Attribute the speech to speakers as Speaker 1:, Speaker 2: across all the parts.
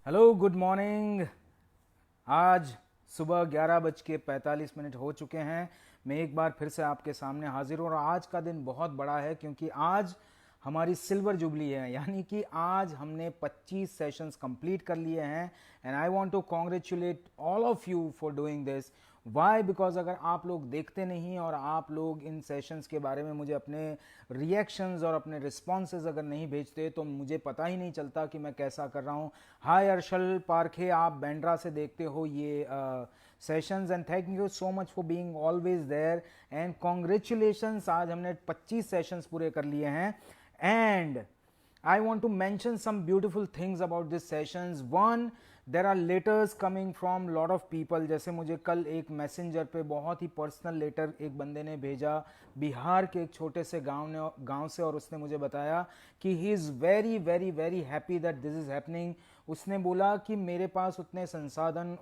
Speaker 1: Hello, good morning. आज सुबह 11:45 हो चुके हैं। मैं एक बार फिर से आपके सामने हाजिर हूँ और आज का दिन बहुत बड़ा है क्योंकि आज हमारी सिल्वर जुबली है, यानी कि आज हमने 25 सेशंस कंप्लीट कर लिए हैं। And I want to congratulate all of you for doing this. Why? Because अगर आप लोग देखते नहीं और आप लोग इन सेशंस के बारे में मुझे अपने रिएक्शंस और अपने रिस्पॉन्सेज अगर नहीं भेजते तो मुझे पता ही नहीं चलता कि मैं कैसा कर रहा हूँ। हाय अर्शल पारखे, आप बैंड्रा से देखते हो ये sessions and thank you so much for being always there and congratulations. आज हमने 25 सेशंस पूरे कर लिए हैं and I want to mention some beautiful things about this sessions. One, there are letters coming from lot of people. जैसे मुझे कल एक मैसेंजर पे बहुत ही पर्सनल लेटर एक बंदे ने भेजा बिहार के एक छोटे से गांव से, और उसने मुझे बताया कि he is very very very happy that this is happening. उसने बोला कि मेरे पास उतने संसाधन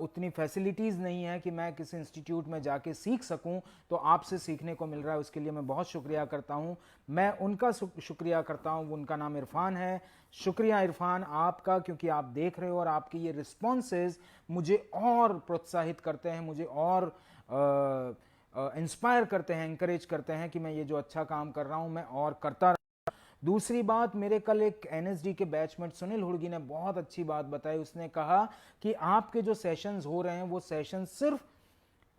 Speaker 1: उतनी फैसिलिटीज़ नहीं है कि मैं किसी इंस्टीट्यूट में जाके सीख सकूं, तो आपसे सीखने को मिल रहा है, उसके लिए मैं बहुत शुक्रिया करता हूं। मैं उनका शुक्रिया करता हूं, उनका नाम इरफान है। शुक्रिया इरफान आपका, क्योंकि आप देख रहे हो और आपके ये रिस्पॉन्सेज मुझे और प्रोत्साहित करते हैं, मुझे और इंस्पायर करते हैं, इंकरेज करते हैं कि मैं ये जो अच्छा काम कर रहा हूं मैं और करता। दूसरी बात, मेरे कल एक एनएसडी के बैचमेट सुनील हुड़गी ने बहुत अच्छी बात बताई। उसने कहा कि आपके जो सेशंस हो रहे हैं वो सेशंस सिर्फ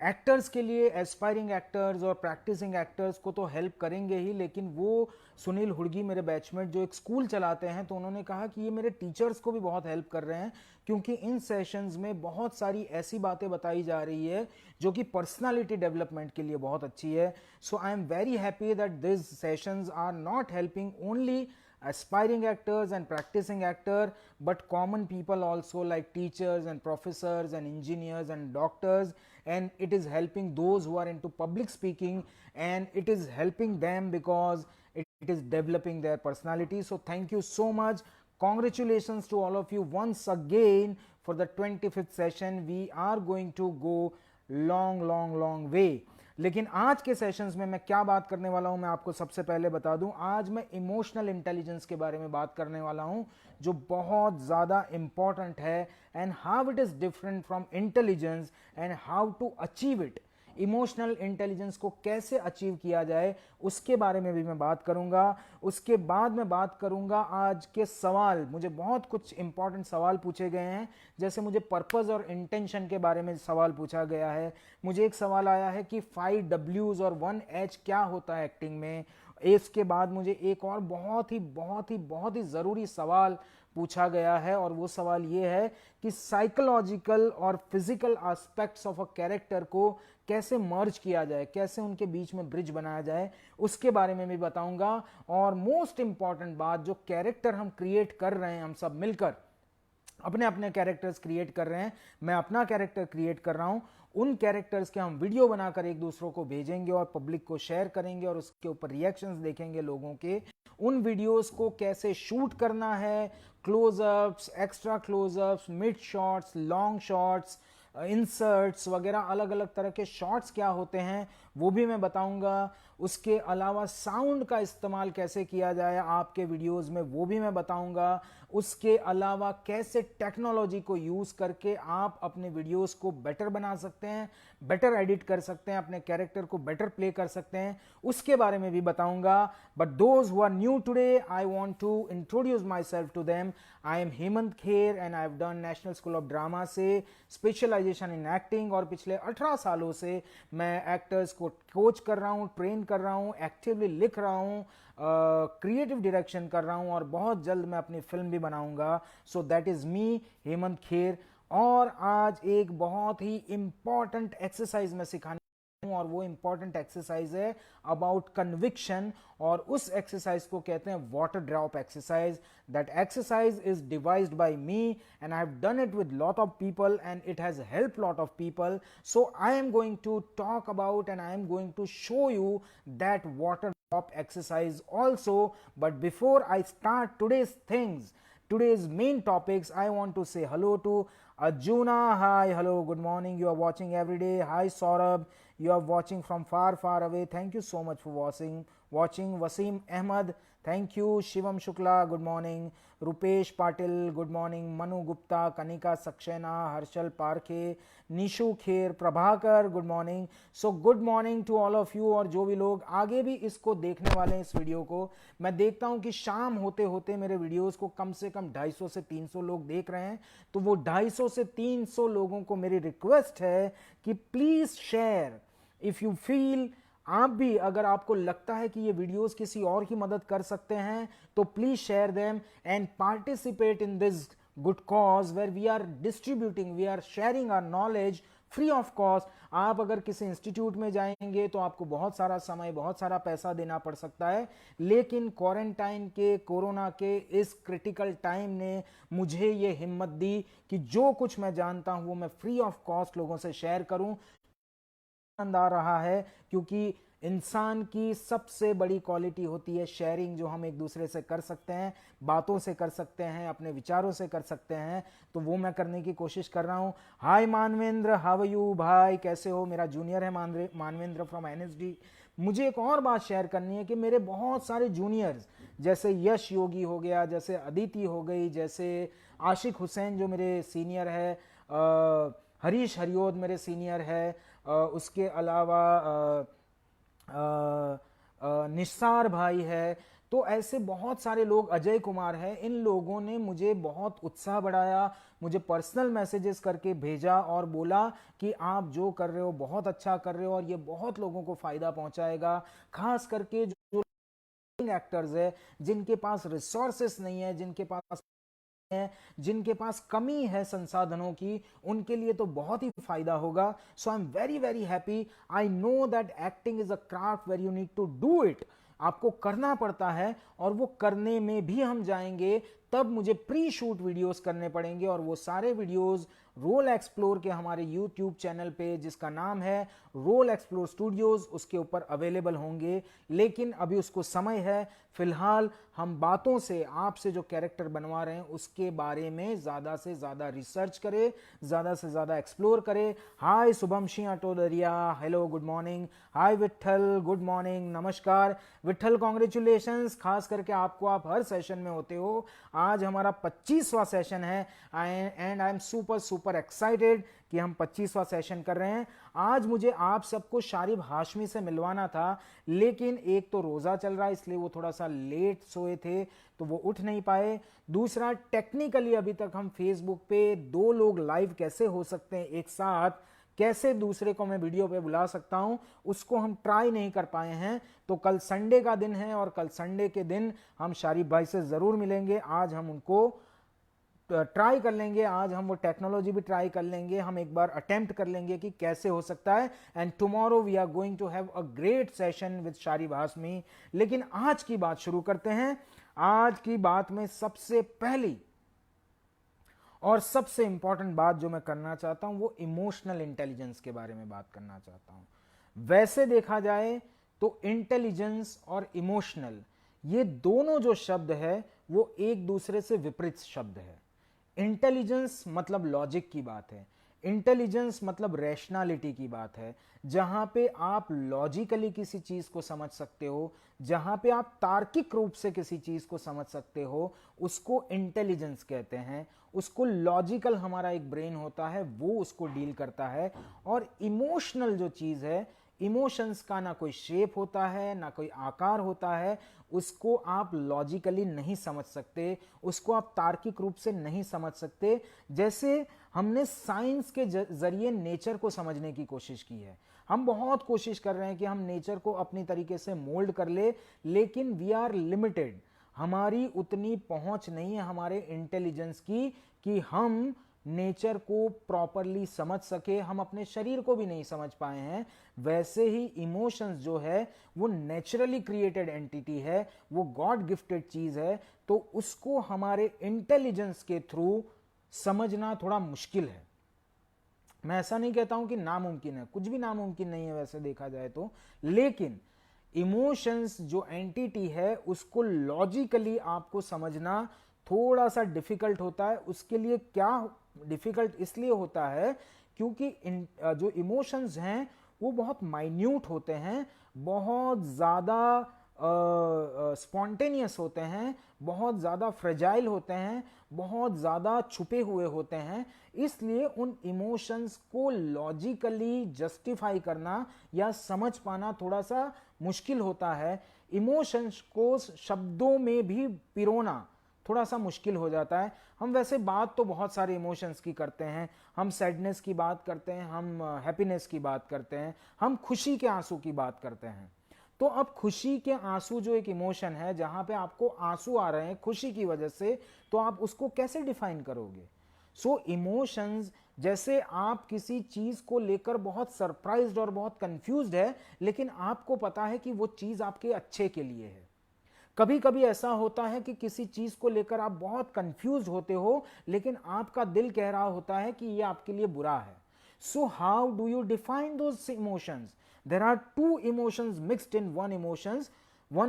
Speaker 1: एक्टर्स के लिए, एस्पायरिंग एक्टर्स और प्रैक्टिसिंग एक्टर्स को तो हेल्प करेंगे ही, लेकिन वो सुनील हुड़गी मेरे बैचमेट जो एक स्कूल चलाते हैं, तो उन्होंने कहा कि ये मेरे टीचर्स को भी बहुत हेल्प कर रहे हैं, क्योंकि इन सेशंस में बहुत सारी ऐसी बातें बताई जा रही है जो कि पर्सनालिटी डेवलपमेंट के लिए बहुत अच्छी है। So I am very happy that this sessions are not helping only aspiring actors and practicing actor, but common people also, like teachers and professors and engineers and doctors, and it is helping those who are into public speaking, and it is helping them because it is developing their personality. So thank you so much. Congratulations to all of you once again for the 25th session. We are going to go long way। लेकिन आज के sessions में मैं क्या बात करने वाला हूं, मैं आपको सबसे पहले बता दूं। आज मैं इमोशनल इंटेलिजेंस के बारे में बात करने वाला हूं, जो बहुत ज़्यादा इंपॉर्टेंट है, and how it is different from intelligence and how to achieve it. Emotional intelligence को कैसे अचीव किया जाए उसके बारे में भी मैं बात करूंगा। उसके बाद मैं बात करूंगा आज के सवाल। मुझे बहुत कुछ इंपॉर्टेंट सवाल पूछे गए हैं, जैसे मुझे पर्पस और इंटेंशन के बारे में सवाल पूछा गया है। मुझे एक सवाल आया है कि 5 Ws और 1 H क्या होता है एक्टिंग में। इसके बाद मुझे एक और बहुत ही ज़रूरी सवाल पूछा गया है, और वो सवाल ये है कि साइकोलॉजिकल और physical aspects of a character को कैसे मर्ज किया जाए, कैसे उनके बीच में ब्रिज बनाया जाए, उसके बारे में भी बताऊंगा। और मोस्ट इंपॉर्टेंट बात, जो कैरेक्टर हम क्रिएट कर रहे हैं, हम सब मिलकर अपने अपने कैरेक्टर्स क्रिएट कर रहे हैं, मैं अपना कैरेक्टर क्रिएट कर रहा हूं, उन कैरेक्टर्स के हम वीडियो बनाकर एक दूसरों को भेजेंगे और पब्लिक को शेयर करेंगे और उसके ऊपर रिएक्शंस देखेंगे लोगों के। उन वीडियोस को कैसे शूट करना है, close-ups, extra close-ups, mid shots, long shots, inserts वगैरह, अलग अलग तरह के शॉट्स क्या होते हैं वो भी मैं बताऊंगा। उसके अलावा साउंड का इस्तेमाल कैसे किया जाए आपके वीडियोस में वो भी मैं बताऊंगा। उसके अलावा कैसे टेक्नोलॉजी को यूज करके आप अपने वीडियोस को बेटर बना सकते हैं, बेटर एडिट कर सकते हैं, अपने कैरेक्टर को बेटर प्ले कर सकते हैं, उसके बारे में भी बताऊंगा। But those who are new today, I want to introduce myself to them. I am Hemant Kher and I have done National School of Drama से स्पेशलाइजेशन इन एक्टिंग, और पिछले 18 सालों से मैं एक्टर्स को कोच कर रहा हूँ, ट्रेन कर रहा हूँ, एक्टिवली लिख रहा हूँ, क्रिएटिव डायरेक्शन कर रहा हूँ, और बहुत जल्द मैं अपनी फिल्म भी बनाऊंगा। So that is me, Hemant Kher. और आज एक बहुत ही इंपॉर्टेंट एक्सरसाइज मैं सिखाने, और वो इंपॉर्टेंट एक्सरसाइज है अबाउट कन्विक्शन, और उस एक्सरसाइज को कहते हैं water drop exercise. That exercise is devised by me and I have done it with lot of people and it has helped lot of people. So I am going to talk about and I am going to show you that water drop exercise also. But before I start today's main topics, I want to say hello to Arjuna. Hi, hello, good morning. You are watching every day. Hi Saurabh, you are watching from far away. Thank you so much for watching. Wasim Ahmed, thank you. Shivam Shukla good morning, Rupesh Patil good morning, Manu Gupta, Kanika Saxena, Harshal Parkhe, Nishu Kher, Prabhakar good morning. So good morning to all of you. और जो भी लोग आगे भी इसको देखने वाले हैं इस वीडियो को, मैं देखता हूं कि शाम होते होते मेरे वीडियोस को कम से कम 250 से 300 लोग देख रहे हैं। तो वो 250 से 300 लोगों को मेरी रिक्वेस्ट है कि please share if you feel, आप भी अगर आपको लगता है कि ये वीडियोस किसी और की मदद कर सकते हैं तो please share them and participate in this good cause where we are distributing, we are sharing our knowledge free of cost. आप अगर किसी इंस्टीट्यूट में जाएंगे तो आपको बहुत सारा समय, बहुत सारा पैसा देना पड़ सकता है, लेकिन क्वारंटाइन के, कोरोना के इस क्रिटिकल टाइम ने मुझे ये हिम्मत दी कि जो कुछ मैं जानता हूं वो मैं फ्री ऑफ कॉस्ट लोगों से शेयर करूं। आनंद आ रहा है क्योंकि इंसान की सबसे बड़ी क्वालिटी होती है शेयरिंग, जो हम एक दूसरे से कर सकते हैं, बातों से कर सकते हैं, अपने विचारों से कर सकते हैं। तो वो मैं करने की कोशिश कर रहा हूं। हाय मानवेंद्र, हाउ आर यू भाई, कैसे हो? मेरा जूनियर है मानवेंद्र फ्रॉम एनएसडी। मुझे एक और बात शेयर करनी है कि मेरे बहुत सारे जूनियर्स, जैसे यश योगी हो गया, जैसे अदिति हो गई, जैसे आशिक हुसैन जो मेरे सीनियर है, हरीश हरियोद मेरे सीनियर है, उसके अलावा निस्सार भाई है, तो ऐसे बहुत सारे लोग, अजय कुमार है, इन लोगों ने मुझे बहुत उत्साह बढ़ाया, मुझे पर्सनल मैसेजेस करके भेजा और बोला कि आप जो कर रहे हो बहुत अच्छा कर रहे हो और ये बहुत लोगों को फायदा पहुंचाएगा। खास करके जो एक्टर्स है, जिनके पास रिसोर्सेस नहीं है, जिनके पास है, जिनके पास कमी है संसाधनों की, उनके लिए तो बहुत ही फायदा होगा। So I am very very happy. I know that acting is a craft where you need to do it, आपको करना पड़ता है, और वो करने में भी हम जाएंगे तब मुझे प्री शूट वीडियोस करने पड़ेंगे, और वो सारे वीडियोस रोल एक्सप्लोर के हमारे यूट्यूब चैनल पे, जिसका नाम है रोल एक्सप्लोर स्टूडियोज, उसके ऊपर अवेलेबल होंगे। लेकिन अभी उसको समय है, फिलहाल हम बातों से, आपसे जो कैरेक्टर बनवा रहे हैं उसके बारे में ज्यादा से ज्यादा रिसर्च करें, ज्यादा से ज्यादा एक्सप्लोर करें। Hi Shubham Singh Atodariya, hello good morning. Hi Vithal, good morning, नमस्कार विठल, कॉन्ग्रेचुलेशंस, खास करके आपको, आप हर सेशन में होते हो। आज हमारा 25वां सेशन है and I am super super excited कि हम 25वां सेशन कर रहे हैं। आज मुझे आप सबको शारिब हाशमी से मिलवाना था, लेकिन एक तो रोजा चल रहा है इसलिए वो थोड़ा सा लेट सोए थे तो वो उठ नहीं पाए। दूसरा, टेक्निकली अभी तक हम फेसबुक पे 2 लोग लाइव कैसे हो सकते हैं एक साथ, कैसे दूसरे को मैं वीडियो पे बुला सकता हूं, उसको हम ट्राई नहीं कर पाए हैं। तो कल संडे का दिन है और कल संडे के दिन हम शारिब भाई से जरूर मिलेंगे। आज हम उनको ट्राई कर लेंगे, आज हम वो टेक्नोलॉजी भी ट्राई कर लेंगे, हम एक बार अटेम्प्ट कर लेंगे कि कैसे हो सकता है। And tomorrow we are going to have a great session with Sharib Hashmi. लेकिन आज की बात शुरू करते हैं। आज की बात में सबसे पहली और सबसे इंपॉर्टेंट बात जो मैं करना चाहता हूं वो इमोशनल इंटेलिजेंस के बारे में बात करना चाहता हूं। वैसे देखा जाए तो इंटेलिजेंस और इमोशनल, ये दोनों जो शब्द है वो एक दूसरे से विपरीत शब्द है। इंटेलिजेंस मतलब लॉजिक की बात है, इंटेलिजेंस मतलब रैशनैलिटी की बात है, जहां पे आप लॉजिकली किसी चीज को समझ सकते हो, जहां पे आप तार्किक रूप से किसी चीज को समझ सकते हो, उसको इंटेलिजेंस कहते हैं। उसको लॉजिकल हमारा एक ब्रेन होता है, वो उसको डील करता है। और इमोशनल जो चीज है, इमोशंस का ना कोई शेप होता है, ना कोई आकार होता है, उसको आप लॉजिकली नहीं समझ सकते, उसको आप तार्किक रूप से नहीं समझ सकते। जैसे हमने साइंस के जरिए नेचर को समझने की कोशिश की है, हम बहुत कोशिश कर रहे हैं कि हम नेचर को अपनी तरीके से मोल्ड कर ले, लेकिन वी आर लिमिटेड, हमारी उतनी पहुंच नहीं है हमारे इंटेलिजेंस की कि हम नेचर को प्रॉपरली समझ सके। हम अपने शरीर को भी नहीं समझ पाए हैं। वैसे ही इमोशंस जो है वो नेचुरली क्रिएटेड एंटिटी है, वो गॉड गिफ्टेड चीज है, तो उसको हमारे इंटेलिजेंस के थ्रू समझना थोड़ा मुश्किल है। मैं ऐसा नहीं कहता हूं कि नामुमकिन है, कुछ भी नामुमकिन नहीं है वैसे देखा जाए तो, लेकिन इमोशंस जो एंटिटी है उसको लॉजिकली आपको समझना थोड़ा सा डिफिकल्ट होता है। उसके लिए क्या डिफिकल्ट इसलिए होता है क्योंकि जो इमोशंस हैं वो बहुत माइन्यूट होते हैं, बहुत ज्यादा स्पॉन्टेनियस होते हैं, बहुत ज़्यादा फ्रेजाइल होते हैं, बहुत ज़्यादा छुपे हुए होते हैं। इसलिए उन इमोशंस को लॉजिकली जस्टिफाई करना या समझ पाना थोड़ा सा मुश्किल होता है। इमोशंस को शब्दों में भी पिरोना थोड़ा सा मुश्किल हो जाता है। हम वैसे बात तो बहुत सारे इमोशंस की करते हैं, हम सैडनेस की बात करते हैं, हम हैप्पीनेस की बात करते हैं, हम खुशी के आंसू की बात करते हैं। तो अब खुशी के आंसू जो एक इमोशन है, जहां पे आपको आंसू आ रहे हैं खुशी की वजह से, तो आप उसको कैसे डिफाइन करोगे? सो इमोशंस, जैसे आप किसी चीज को लेकर बहुत सरप्राइज्ड और बहुत कंफ्यूज्ड है, लेकिन आपको पता है कि वो चीज आपके अच्छे के लिए है। कभी कभी ऐसा होता है कि किसी चीज को लेकर आप बहुत कंफ्यूज होते हो, लेकिन आपका दिल कह रहा होता है कि ये आपके लिए बुरा है। So how do you define those emotions? There are two emotions mixed in one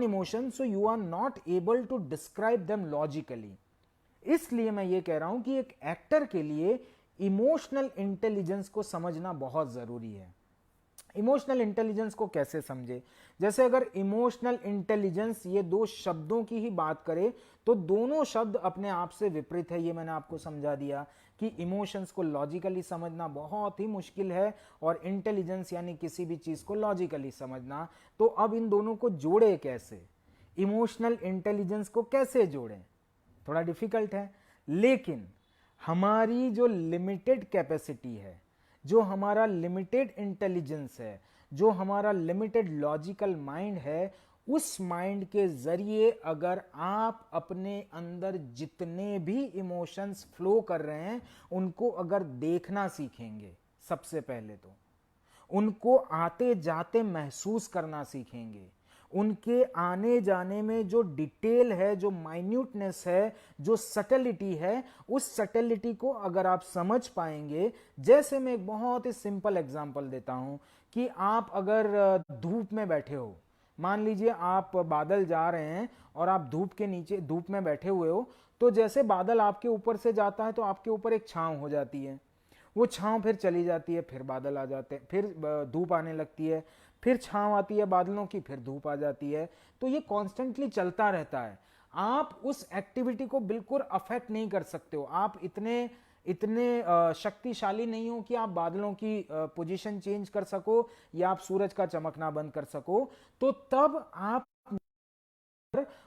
Speaker 1: emotion, so you are not able to describe them logically. इसलिए मैं ये कह रहा हूं कि एक एक्टर के लिए इमोशनल इंटेलिजेंस को समझना बहुत जरूरी है। इमोशनल इंटेलिजेंस को कैसे समझे? जैसे अगर इमोशनल इंटेलिजेंस ये दो शब्दों की ही बात करें, तो दोनों शब्द अपने आप से विपरीत है। ये मैंने आपको समझा दिया कि इमोशंस को लॉजिकली समझना बहुत ही मुश्किल है और इंटेलिजेंस यानी किसी भी चीज को लॉजिकली समझना। तो अब इन दोनों को जोड़े कैसे? इमोशनल इंटेलिजेंस को कैसे जोड़ें? थोड़ा डिफिकल्ट है, लेकिन हमारी जो लिमिटेड कैपेसिटी है, जो हमारा लिमिटेड इंटेलिजेंस है, जो हमारा लिमिटेड लॉजिकल माइंड है, उस माइंड के जरिए अगर आप अपने अंदर जितने भी इमोशंस फ्लो कर रहे हैं उनको अगर देखना सीखेंगे, सबसे पहले तो उनको आते जाते महसूस करना सीखेंगे, उनके आने जाने में जो डिटेल है, जो माइन्यूटनेस है, जो सटलिटी है, उस सटलिटी को अगर आप समझ पाएंगे। जैसे मैं एक बहुत ही सिंपल एग्जांपल देता हूं कि आप अगर धूप में बैठे हो, मान लीजिए आप बादल जा रहे हैं और आप धूप के नीचे धूप में बैठे हुए हो, तो जैसे बादल आपके ऊपर से जाता है तो आपके ऊपर एक छांव हो जाती है, वो छांव फिर चली जाती है, फिर बादल आ जाते हैं, फिर धूप आने लगती है, फिर छांव आती है बादलों की, फिर धूप आ जाती है। तो ये कॉन्स्टेंटली चलता रहता है। आप उस एक्टिविटी को बिल्कुल अफेक्ट नहीं कर सकते हो। आप इतने इतने शक्तिशाली नहीं हो कि आप बादलों की पोजीशन चेंज कर सको या आप सूरज का चमकना बंद कर सको। तो तब आप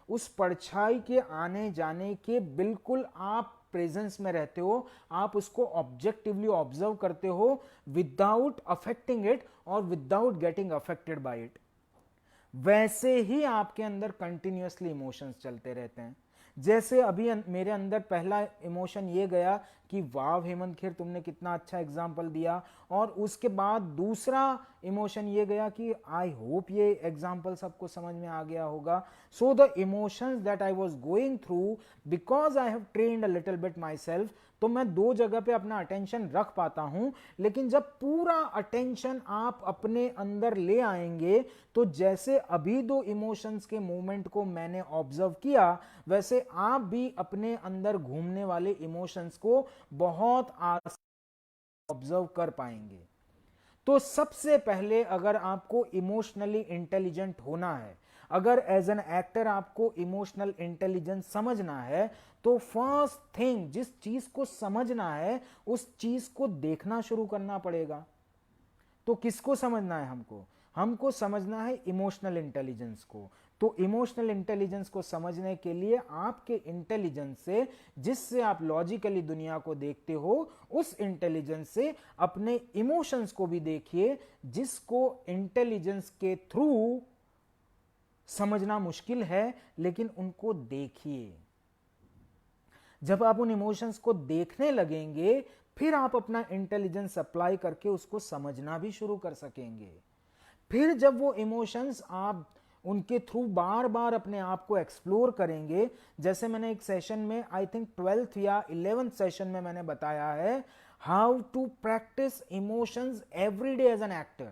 Speaker 1: उस परछाई के आने जाने के बिल्कुल आप प्रेजेंस में रहते हो, आप उसको ऑब्जेक्टिवली ऑब्जर्व करते हो विदाउट अफेक्टिंग इट और without getting affected by it. वैसे ही आपके अंदर कंटिन्यूअसली इमोशंस चलते रहते हैं। जैसे अभी मेरे अंदर पहला इमोशन ये गया कि वाह हेमंत खेर, तुमने कितना अच्छा एग्जाम्पल दिया, और उसके बाद दूसरा इमोशन ये गया कि आई होप ये एग्जाम्पल सबको समझ में आ गया होगा। So the emotions that I was going through, because I have trained a little bit myself, तो मैं दो जगह पे अपना अटेंशन रख पाता हूं। लेकिन जब पूरा अटेंशन आप अपने अंदर ले आएंगे, तो जैसे अभी दो इमोशंस के मूवमेंट को मैंने ऑब्जर्व किया, वैसे आप भी अपने अंदर घूमने वाले इमोशंस को बहुत ऑब्जर्व कर पाएंगे। तो सबसे पहले अगर आपको इमोशनली इंटेलिजेंट होना है, अगर एज एन एक्टर आपको इमोशनल इंटेलिजेंस समझना है, तो फर्स्ट थिंग जिस चीज को समझना है उस चीज को देखना शुरू करना पड़ेगा। तो किसको समझना है? हमको समझना है इमोशनल इंटेलिजेंस को। तो इमोशनल इंटेलिजेंस को समझने के लिए आपके इंटेलिजेंस से, जिससे आप लॉजिकली दुनिया को देखते हो, उस इंटेलिजेंस से अपने इमोशंस को भी देखिए, जिसको इंटेलिजेंस के थ्रू समझना मुश्किल है, लेकिन उनको देखिए। जब आप उन इमोशंस को देखने लगेंगे, फिर आप अपना इंटेलिजेंस अप्लाई करके उसको समझना भी शुरू कर सकेंगे। फिर जब वो इमोशंस आप उनके थ्रू बार बार अपने आप को एक्सप्लोर करेंगे, जैसे मैंने एक सेशन में, आई थिंक 12th या 11th सेशन में मैंने बताया है, how to practice emotions every day as an actor.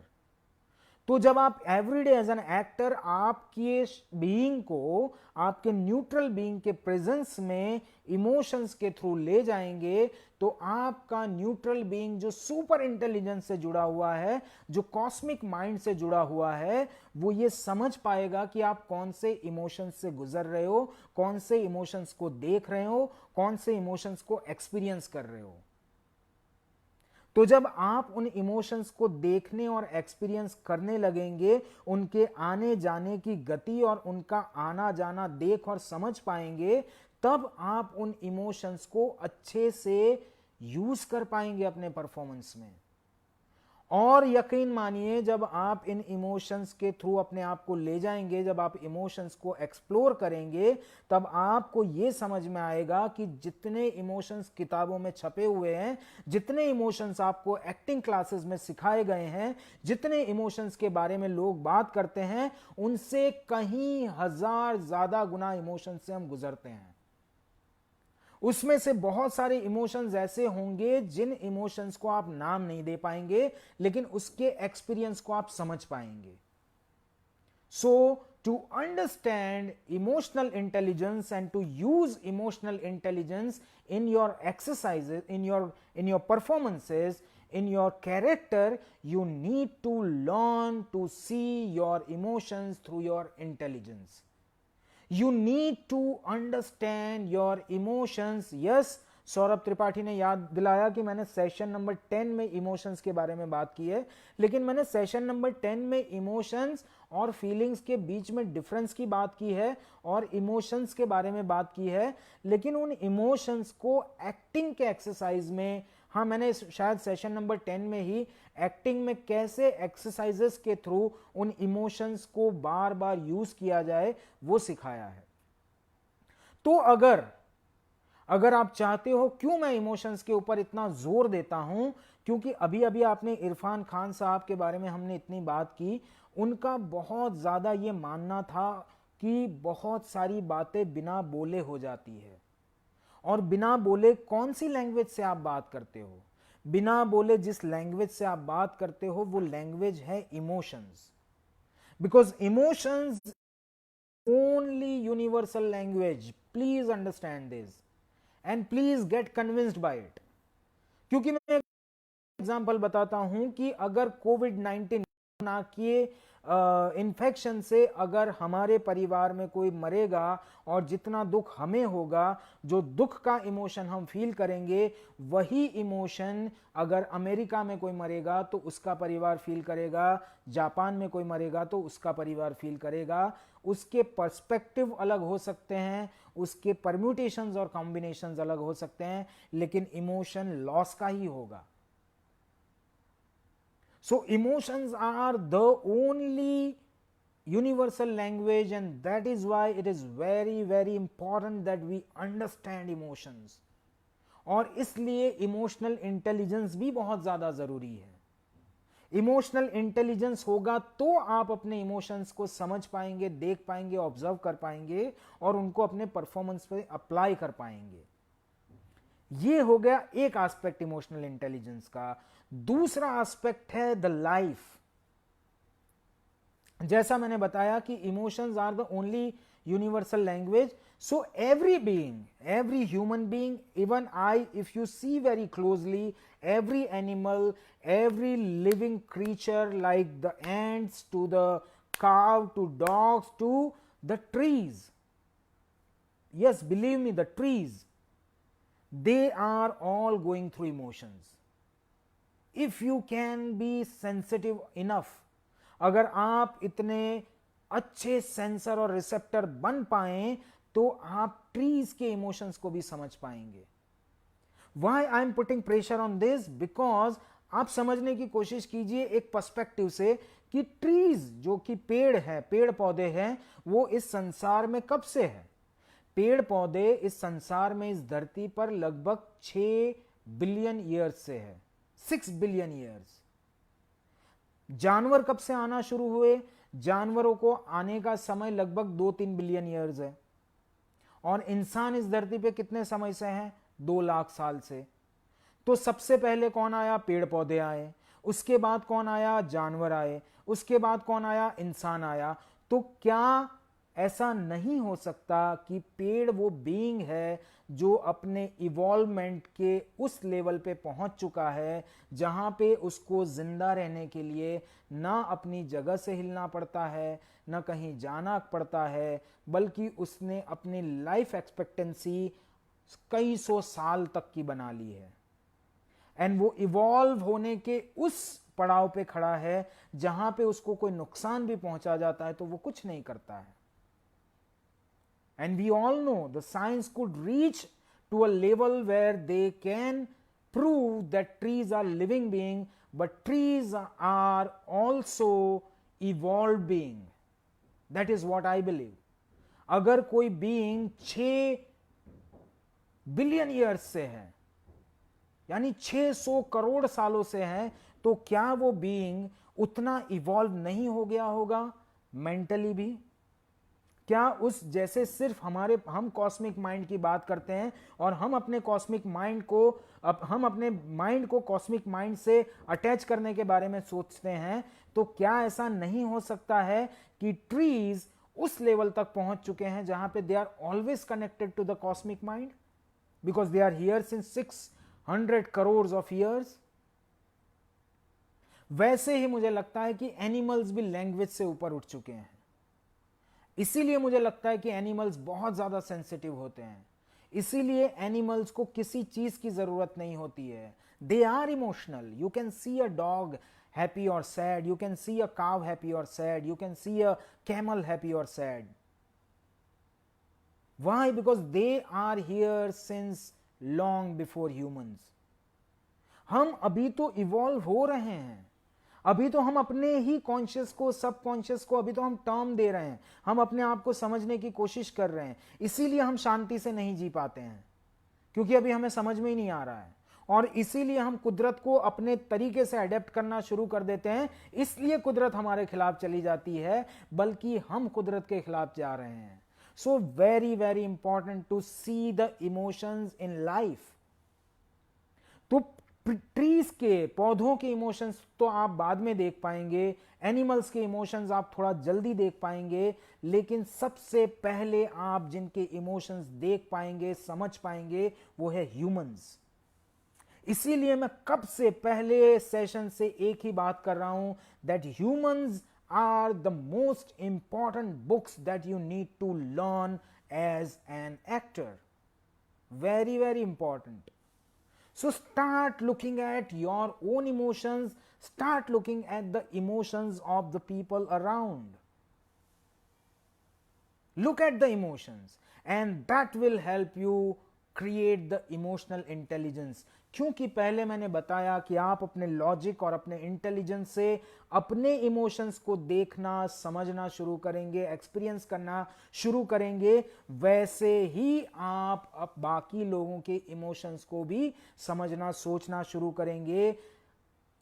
Speaker 1: तो जब आप एवरीडे एज एन एक्टर आपके बीइंग को, आपके न्यूट्रल बीइंग के प्रेजेंस में इमोशंस के थ्रू ले जाएंगे, तो आपका न्यूट्रल बीइंग जो सुपर इंटेलिजेंस से जुड़ा हुआ है, जो कॉस्मिक माइंड से जुड़ा हुआ है, वो ये समझ पाएगा कि आप कौन से इमोशंस से गुजर रहे हो, कौन से इमोशंस को देख रहे हो, कौन से इमोशंस को एक्सपीरियंस कर रहे हो। तो जब आप उन इमोशंस को देखने और एक्सपीरियंस करने लगेंगे, उनके आने जाने की गति और उनका आना जाना देख और समझ पाएंगे, तब आप उन इमोशंस को अच्छे से यूज कर पाएंगे अपने परफॉर्मेंस में। और यकीन मानिए, जब आप इन इमोशंस के थ्रू अपने आप को ले जाएंगे, जब आप इमोशंस को एक्सप्लोर करेंगे, तब आपको यह समझ में आएगा कि जितने इमोशंस किताबों में छपे हुए हैं, जितने इमोशंस आपको एक्टिंग क्लासेस में सिखाए गए हैं, जितने इमोशंस के बारे में लोग बात करते हैं, उनसे कहीं हजार ज्यादा गुना इमोशंस से हम गुजरते हैं। उसमें से बहुत सारे इमोशंस ऐसे होंगे जिन इमोशंस को आप नाम नहीं दे पाएंगे, लेकिन उसके एक्सपीरियंस को आप समझ पाएंगे। So to understand emotional intelligence and to use emotional intelligence in your exercises, in your performances, in your character, you need to learn to see your emotions through your intelligence. You need to understand your emotions. Yes, Saurabh Tripathi ने याद दिलाया कि मैंने session number 10 में emotions के बारे में बात की है, लेकिन मैंने सेशन नंबर 10 में इमोशंस और फीलिंग्स के बीच में डिफरेंस की बात की है और इमोशंस के बारे में बात की है, लेकिन उन इमोशंस को एक्टिंग के एक्सरसाइज में, हाँ मैंने शायद सेशन नंबर 10 में ही एक्टिंग में कैसे एक्सरसाइजेस के थ्रू उन इमोशंस को बार बार यूज किया जाए वो सिखाया है। तो अगर आप चाहते हो, क्यों मैं इमोशंस के ऊपर इतना जोर देता हूं, क्योंकि अभी अभी आपने इरफान खान साहब के बारे में हमने इतनी बात की, उनका बहुत ज्यादा ये मानना था कि बहुत सारी बातें बिना बोले हो जाती है। और बिना बोले कौन सी लैंग्वेज से आप बात करते हो? बिना बोले जिस लैंग्वेज से आप बात करते हो वो लैंग्वेज है emotions, because emotions only universal language. Please understand this and please get convinced by it. क्योंकि मैं एग्जांपल बताता हूं कि अगर कोविड-19 ना किए इन्फेक्शन से अगर हमारे परिवार में कोई मरेगा और जितना दुख हमें होगा, जो दुख का इमोशन हम फील करेंगे, वही इमोशन अगर अमेरिका में कोई मरेगा तो उसका परिवार फील करेगा, जापान में कोई मरेगा तो उसका परिवार फील करेगा। उसके पर्सपेक्टिव अलग हो सकते हैं, उसके परम्यूटेशंस और कॉम्बिनेशंस अलग हो सकते हैं, लेकिन इमोशन लॉस का ही होगा। So emotions are the only universal language, and that is why it is very very important that we understand emotions. और इसलिए इमोशनल इंटेलिजेंस भी बहुत ज्यादा जरूरी है। इमोशनल इंटेलिजेंस होगा तो आप अपने इमोशंस को समझ पाएंगे, देख पाएंगे, ऑब्जर्व कर पाएंगे और उनको अपने परफॉर्मेंस पे अप्लाई कर पाएंगे। ये हो गया एक एस्पेक्ट इमोशनल इंटेलिजेंस का। दूसरा एस्पेक्ट है द लाइफ। जैसा मैंने बताया कि emotions are the only universal language. So every being, every human being, even I, if you see very closely, every animal, every living creature, like the ants to the cow to dogs to the trees, yes, believe me, the trees, they are all going through emotions. If you can be sensitive enough, अगर आप इतने अच्छे sensor और receptor बन पाएं तो आप trees के इमोशंस को भी समझ पाएंगे। Why I am putting pressure on this? Because आप समझने की कोशिश कीजिए एक पर्सपेक्टिव से कि ट्रीज जो कि पेड़ हैं, पेड़ पौधे हैं, वो इस संसार में कब से है? पेड़ पौधे इस संसार में, इस धरती पर लगभग 6 बिलियन ईयर्स से है, 6 बिलियन ईयर्स। जानवर कब से आना शुरू हुए? जानवरों को आने का समय लगभग 2-3 बिलियन ईयर्स है। और इंसान इस धरती पे कितने समय से हैं? 2 लाख साल से। तो सबसे पहले कौन आया? पेड़ पौधे आए। उसके बाद कौन आया, जानवर आए, उसके बाद कौन आया, इंसान आया। तो क्या ऐसा नहीं हो सकता कि पेड़ वो बीइंग है जो अपने इवॉल्वमेंट के उस लेवल पे पहुंच चुका है जहां पे उसको जिंदा रहने के लिए ना अपनी जगह से हिलना पड़ता है, ना कहीं जाना पड़ता है, बल्कि उसने अपनी लाइफ एक्सपेक्टेंसी कई सौ साल तक की बना ली है। एंड वो इवॉल्व होने के उस पड़ाव पे खड़ा है जहां पे उसको कोई नुकसान भी पहुंचा जाता है तो वो कुछ नहीं करता है। And we all know the science could reach to a level where they can prove that trees are living being, but trees are also evolved being. That is what I believe. अगर कोई being 6 billion years से है, यानी 600 करोड़ सालों से है, तो क्या वो बीइंग उतना इवॉल्व नहीं हो गया होगा मेंटली भी? क्या उस जैसे सिर्फ हम कॉस्मिक माइंड की बात करते हैं और हम अपने कॉस्मिक माइंड को हम अपने माइंड को कॉस्मिक माइंड से अटैच करने के बारे में सोचते हैं, तो क्या ऐसा नहीं हो सकता है कि ट्रीज उस लेवल तक पहुंच चुके हैं जहां पे they are always connected to the cosmic mind because they are here since 600 crore of years? वैसे ही मुझे लगता है कि एनिमल्स भी लैंग्वेज से ऊपर उठ चुके हैं। इसीलिए मुझे लगता है कि एनिमल्स बहुत ज्यादा सेंसिटिव होते हैं, इसीलिए एनिमल्स को किसी चीज की जरूरत नहीं होती है। They are emotional. You can see a dog happy और sad, you can see a cow happy और sad, you can see a camel happy और sad. Why? Because they are here since long before humans. हम अभी तो evolve हो रहे हैं, अभी तो हम अपने ही कॉन्शियस को, सब कॉन्शियस को अभी तो हम टर्म दे रहे हैं, हम अपने आप को समझने की कोशिश कर रहे हैं। इसीलिए हम शांति से नहीं जी पाते हैं, क्योंकि अभी हमें समझ में ही नहीं आ रहा है। और इसीलिए हम कुदरत को अपने तरीके से अडेप्ट करना शुरू कर देते हैं, इसलिए कुदरत हमारे खिलाफ चली जाती है, बल्कि हम कुदरत के खिलाफ जा रहे हैं। So very very important to see the emotions in life. तो ट्रीज के, पौधों के इमोशंस तो आप बाद में देख पाएंगे, एनिमल्स के इमोशंस आप थोड़ा जल्दी देख पाएंगे, लेकिन सबसे पहले आप जिनके इमोशंस देख पाएंगे, समझ पाएंगे, वो है ह्यूमंस। इसीलिए मैं कब से पहले सेशन से एक ही बात कर रहा हूं, that humans are the most important books that you need to learn as an actor. Very very important. So start looking at your own emotions, start looking at the emotions of the people around. Look at the emotions and that will help you create the emotional intelligence. क्योंकि पहले मैंने बताया कि आप अपने logic और अपने intelligence से अपने इमोशंस को देखना, समझना शुरू करेंगे, एक्सपीरियंस करना शुरू करेंगे, वैसे ही आप अब बाकी लोगों के इमोशंस को भी समझना, सोचना शुरू करेंगे।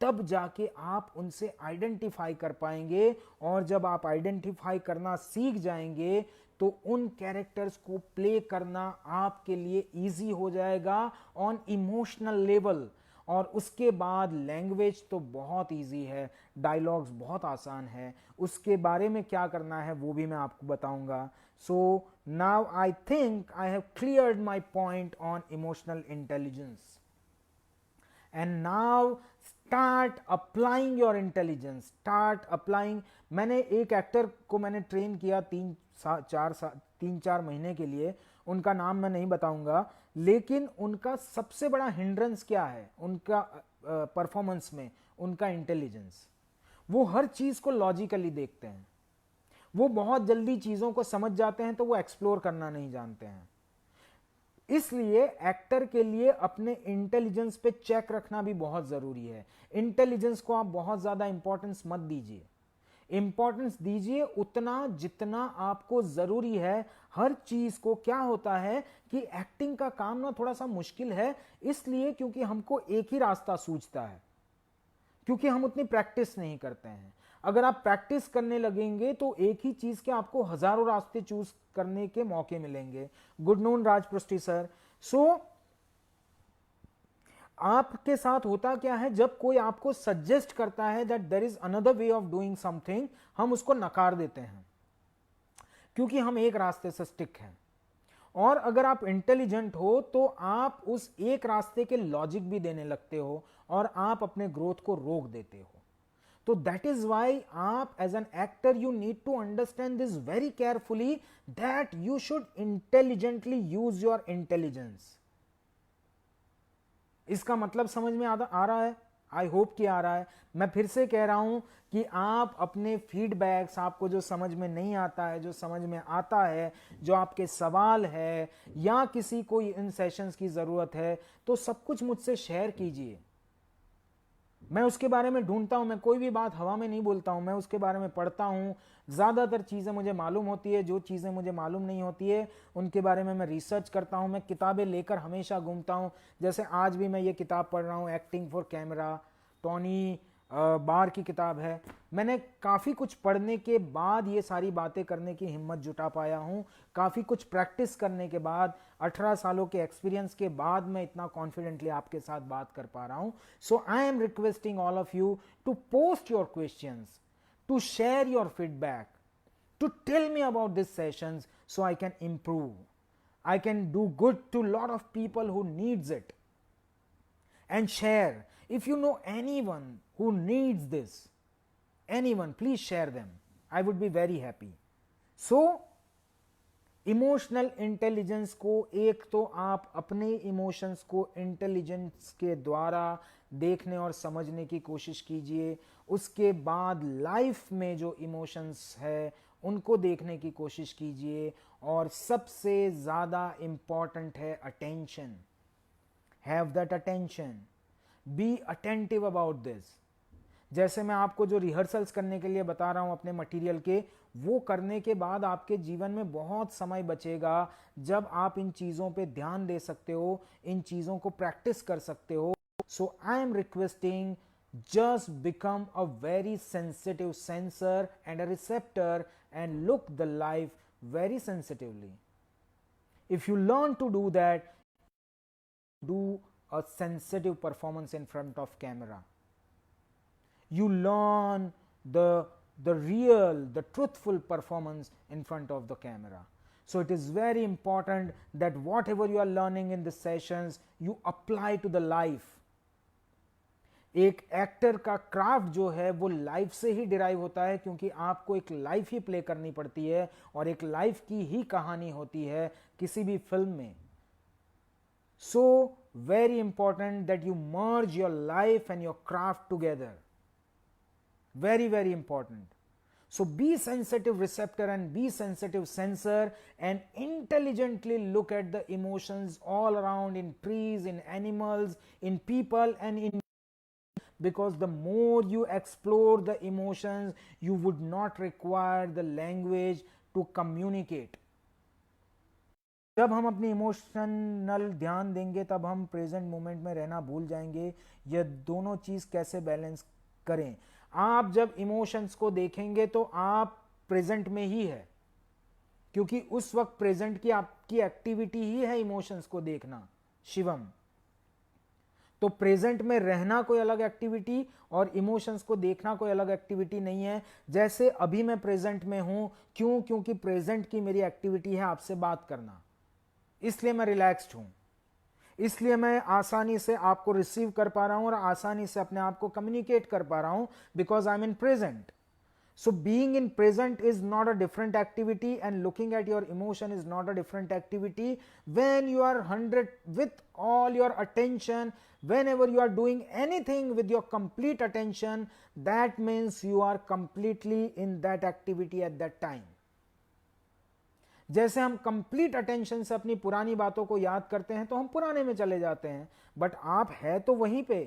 Speaker 1: तब जाके आप उनसे आइडेंटिफाई कर पाएंगे, और जब आप आइडेंटिफाई करना सीख जाएंगे तो उन कैरेक्टर्स को प्ले करना आपके लिए इजी हो जाएगा ऑन इमोशनल लेवल। और उसके बाद लैंग्वेज तो बहुत इजी है, डायलॉग्स बहुत आसान है, उसके बारे में क्या करना है वो भी मैं आपको बताऊंगा। So now I think I have cleared my point on emotional intelligence. And now start applying your intelligence, start applying. मैंने एक एक्टर को मैंने ट्रेन किया 3-4 महीने के लिए, उनका नाम मैं नहीं बताऊंगा, लेकिन उनका सबसे बड़ा हिंड्रेंस क्या है उनका परफॉर्मेंस में? उनका इंटेलिजेंस। वो हर चीज को लॉजिकली देखते हैं, वो बहुत जल्दी चीजों को समझ जाते हैं, तो वो एक्सप्लोर करना नहीं जानते हैं। इसलिए एक्टर के लिए अपने इंटेलिजेंस पे चेक रखना भी बहुत जरूरी है। इंटेलिजेंस को आप बहुत ज्यादा इंपॉर्टेंस मत दीजिए, इंपॉर्टेंस दीजिए उतना जितना आपको जरूरी है हर चीज को। क्या होता है कि एक्टिंग का काम ना थोड़ा सा मुश्किल है, इसलिए क्योंकि हमको एक ही रास्ता सूझता है, क्योंकि हम उतनी प्रैक्टिस नहीं करते हैं। अगर आप प्रैक्टिस करने लगेंगे तो एक ही चीज के आपको हजारों रास्ते चूज करने के मौके मिलेंगे। गुड नून राज पृष्टि सर। सो आपके साथ होता क्या है, जब कोई आपको सजेस्ट करता है that there is another way of doing something, हम उसको नकार देते हैं क्योंकि हम एक रास्ते से स्टिक हैं। और अगर आप इंटेलिजेंट हो तो आप उस एक रास्ते के लॉजिक भी देने लगते हो और आप अपने ग्रोथ को रोक देते हो। तो दैट इज वाई आप as an actor you need to understand this very carefully that you should intelligently use your intelligence. इसका मतलब समझ में आ रहा है? आई होप कि आ रहा है। मैं फिर से कह रहा हूं कि आप अपने फीडबैक्स, आपको जो समझ में नहीं आता है, जो समझ में आता है, जो आपके सवाल है या किसी को इन सेशंस की जरूरत है, तो सब कुछ मुझसे शेयर कीजिए। मैं उसके बारे में ढूंढता हूं, मैं कोई भी बात हवा में नहीं बोलता हूं, मैं उसके बारे में पढ़ता हूं। ज़्यादातर चीज़ें मुझे मालूम होती है, जो चीज़ें मुझे मालूम नहीं होती है उनके बारे में मैं रिसर्च करता हूं। मैं किताबें लेकर हमेशा घूमता हूं। जैसे आज भी मैं ये किताब पढ़ रहा हूं, एक्टिंग फॉर कैमरा, टोनी बार की किताब है। मैंने काफ़ी कुछ पढ़ने के बाद ये सारी बातें करने की हिम्मत जुटा पाया हूँ। काफ़ी कुछ प्रैक्टिस करने के बाद, 18 सालों के एक्सपीरियंस के बाद मैं इतना कॉन्फिडेंटली आपके साथ बात कर पा रहा हूँ। So I am requesting all of you to post your questions, to share your feedback, to tell me about these sessions so I can improve. I can do good to a lot of people who needs it. And share. If you know anyone who needs this, anyone, please share them. I would be very happy. So, emotional intelligence को, एक तो आप अपने emotions को intelligence के द्वारा देखने और समझने की कोशिश कीजिए। उसके बाद लाइफ में जो इमोशंस है उनको देखने की कोशिश कीजिए। और सबसे ज़्यादा इंपॉर्टेंट है attention. Have that attention, be attentive about this. जैसे मैं आपको जो रिहर्सल्स करने के लिए बता रहा हूं अपने मटेरियल के, वो करने के बाद आपके जीवन में बहुत समय बचेगा जब आप इन चीज़ों पे ध्यान दे सकते हो, इन चीज़ों को प्रैक्टिस कर सकते हो। So I am requesting, just become a very sensitive sensor and a receptor and look the life very sensitively. If you learn to do that, do a sensitive performance in front of camera. You learn the real, the truthful performance in front of the camera. So it is very important that whatever you are learning in the sessions, you apply to the life. एक actor का craft जो है वो life से ही derive होता है, क्योंकि आपको एक लाइफ ही प्ले करनी पड़ती है और एक लाइफ की ही कहानी होती है किसी भी फिल्म में। So very important that you merge your life and your craft together. Very, very important. So be sensitive receptor and be sensitive sensor and intelligently look at the emotions all around, in trees, in animals, in people, and in, because the more you explore the emotions, you would not require the language to communicate. जब हम अपनी emotional ध्यान देंगे तब हम present moment में रहना भूल जाएंगे। ये दोनों चीज कैसे बैलेंस करें? आप जब इमोशंस को देखेंगे तो आप प्रेजेंट में ही है, क्योंकि उस वक्त प्रेजेंट की आपकी एक्टिविटी ही है इमोशंस को देखना। शिवम, तो प्रेजेंट में रहना कोई अलग एक्टिविटी और इमोशंस को देखना कोई अलग एक्टिविटी नहीं है। जैसे अभी मैं प्रेजेंट में हूं, क्यों? क्योंकि प्रेजेंट की मेरी एक्टिविटी है आपसे बात करना, इसलिए मैं रिलैक्स्ड हूं, इसलिए मैं आसानी से आपको रिसीव कर पा रहा हूं और आसानी से अपने आप को कम्युनिकेट कर पा रहा हूं, because I M in present. So being in present is not a different activity, and looking at your emotion is not a different activity. When you are 100 with all your attention, whenever you are doing anything with your complete attention, that means you are completely in that activity at that time. जैसे हम complete attention से अपनी पुरानी बातों को याद करते हैं तो हम पुराने में चले जाते हैं, बट आप है तो वहीं पे,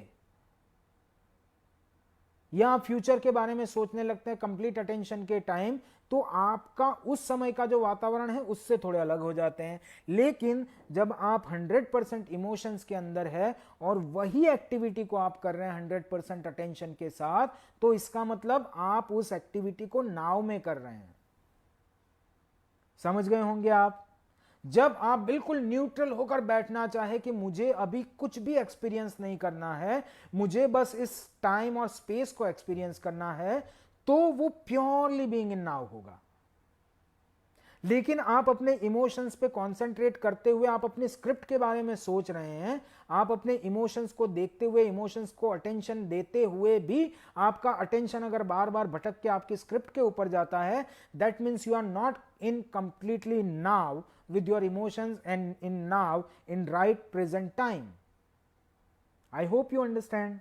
Speaker 1: या आप फ्यूचर के बारे में सोचने लगते हैं कंप्लीट अटेंशन के टाइम, तो आपका उस समय का जो वातावरण है उससे थोड़े अलग हो जाते हैं। लेकिन जब आप 100% इमोशंस के अंदर है और वही एक्टिविटी को आप कर रहे हैं 100% अटेंशन के साथ, तो इसका मतलब आप उस एक्टिविटी को नाव में कर रहे हैं। समझ गए होंगे आप? जब आप बिल्कुल न्यूट्रल होकर बैठना चाहे कि मुझे अभी कुछ भी एक्सपीरियंस नहीं करना है, मुझे बस इस टाइम और स्पेस को एक्सपीरियंस करना है, तो वो प्योरली बीइंग इन नाउ होगा। लेकिन आप अपने इमोशंस पे कंसंट्रेट करते हुए आप अपने स्क्रिप्ट के बारे में सोच रहे हैं, आप अपने इमोशंस को देखते हुए, इमोशंस को अटेंशन देते हुए भी आपका अटेंशन अगर बार बार भटक के आपकी स्क्रिप्ट के ऊपर जाता है, that means you are not in completely now with your emotions and in now in right present time. I hope you understand.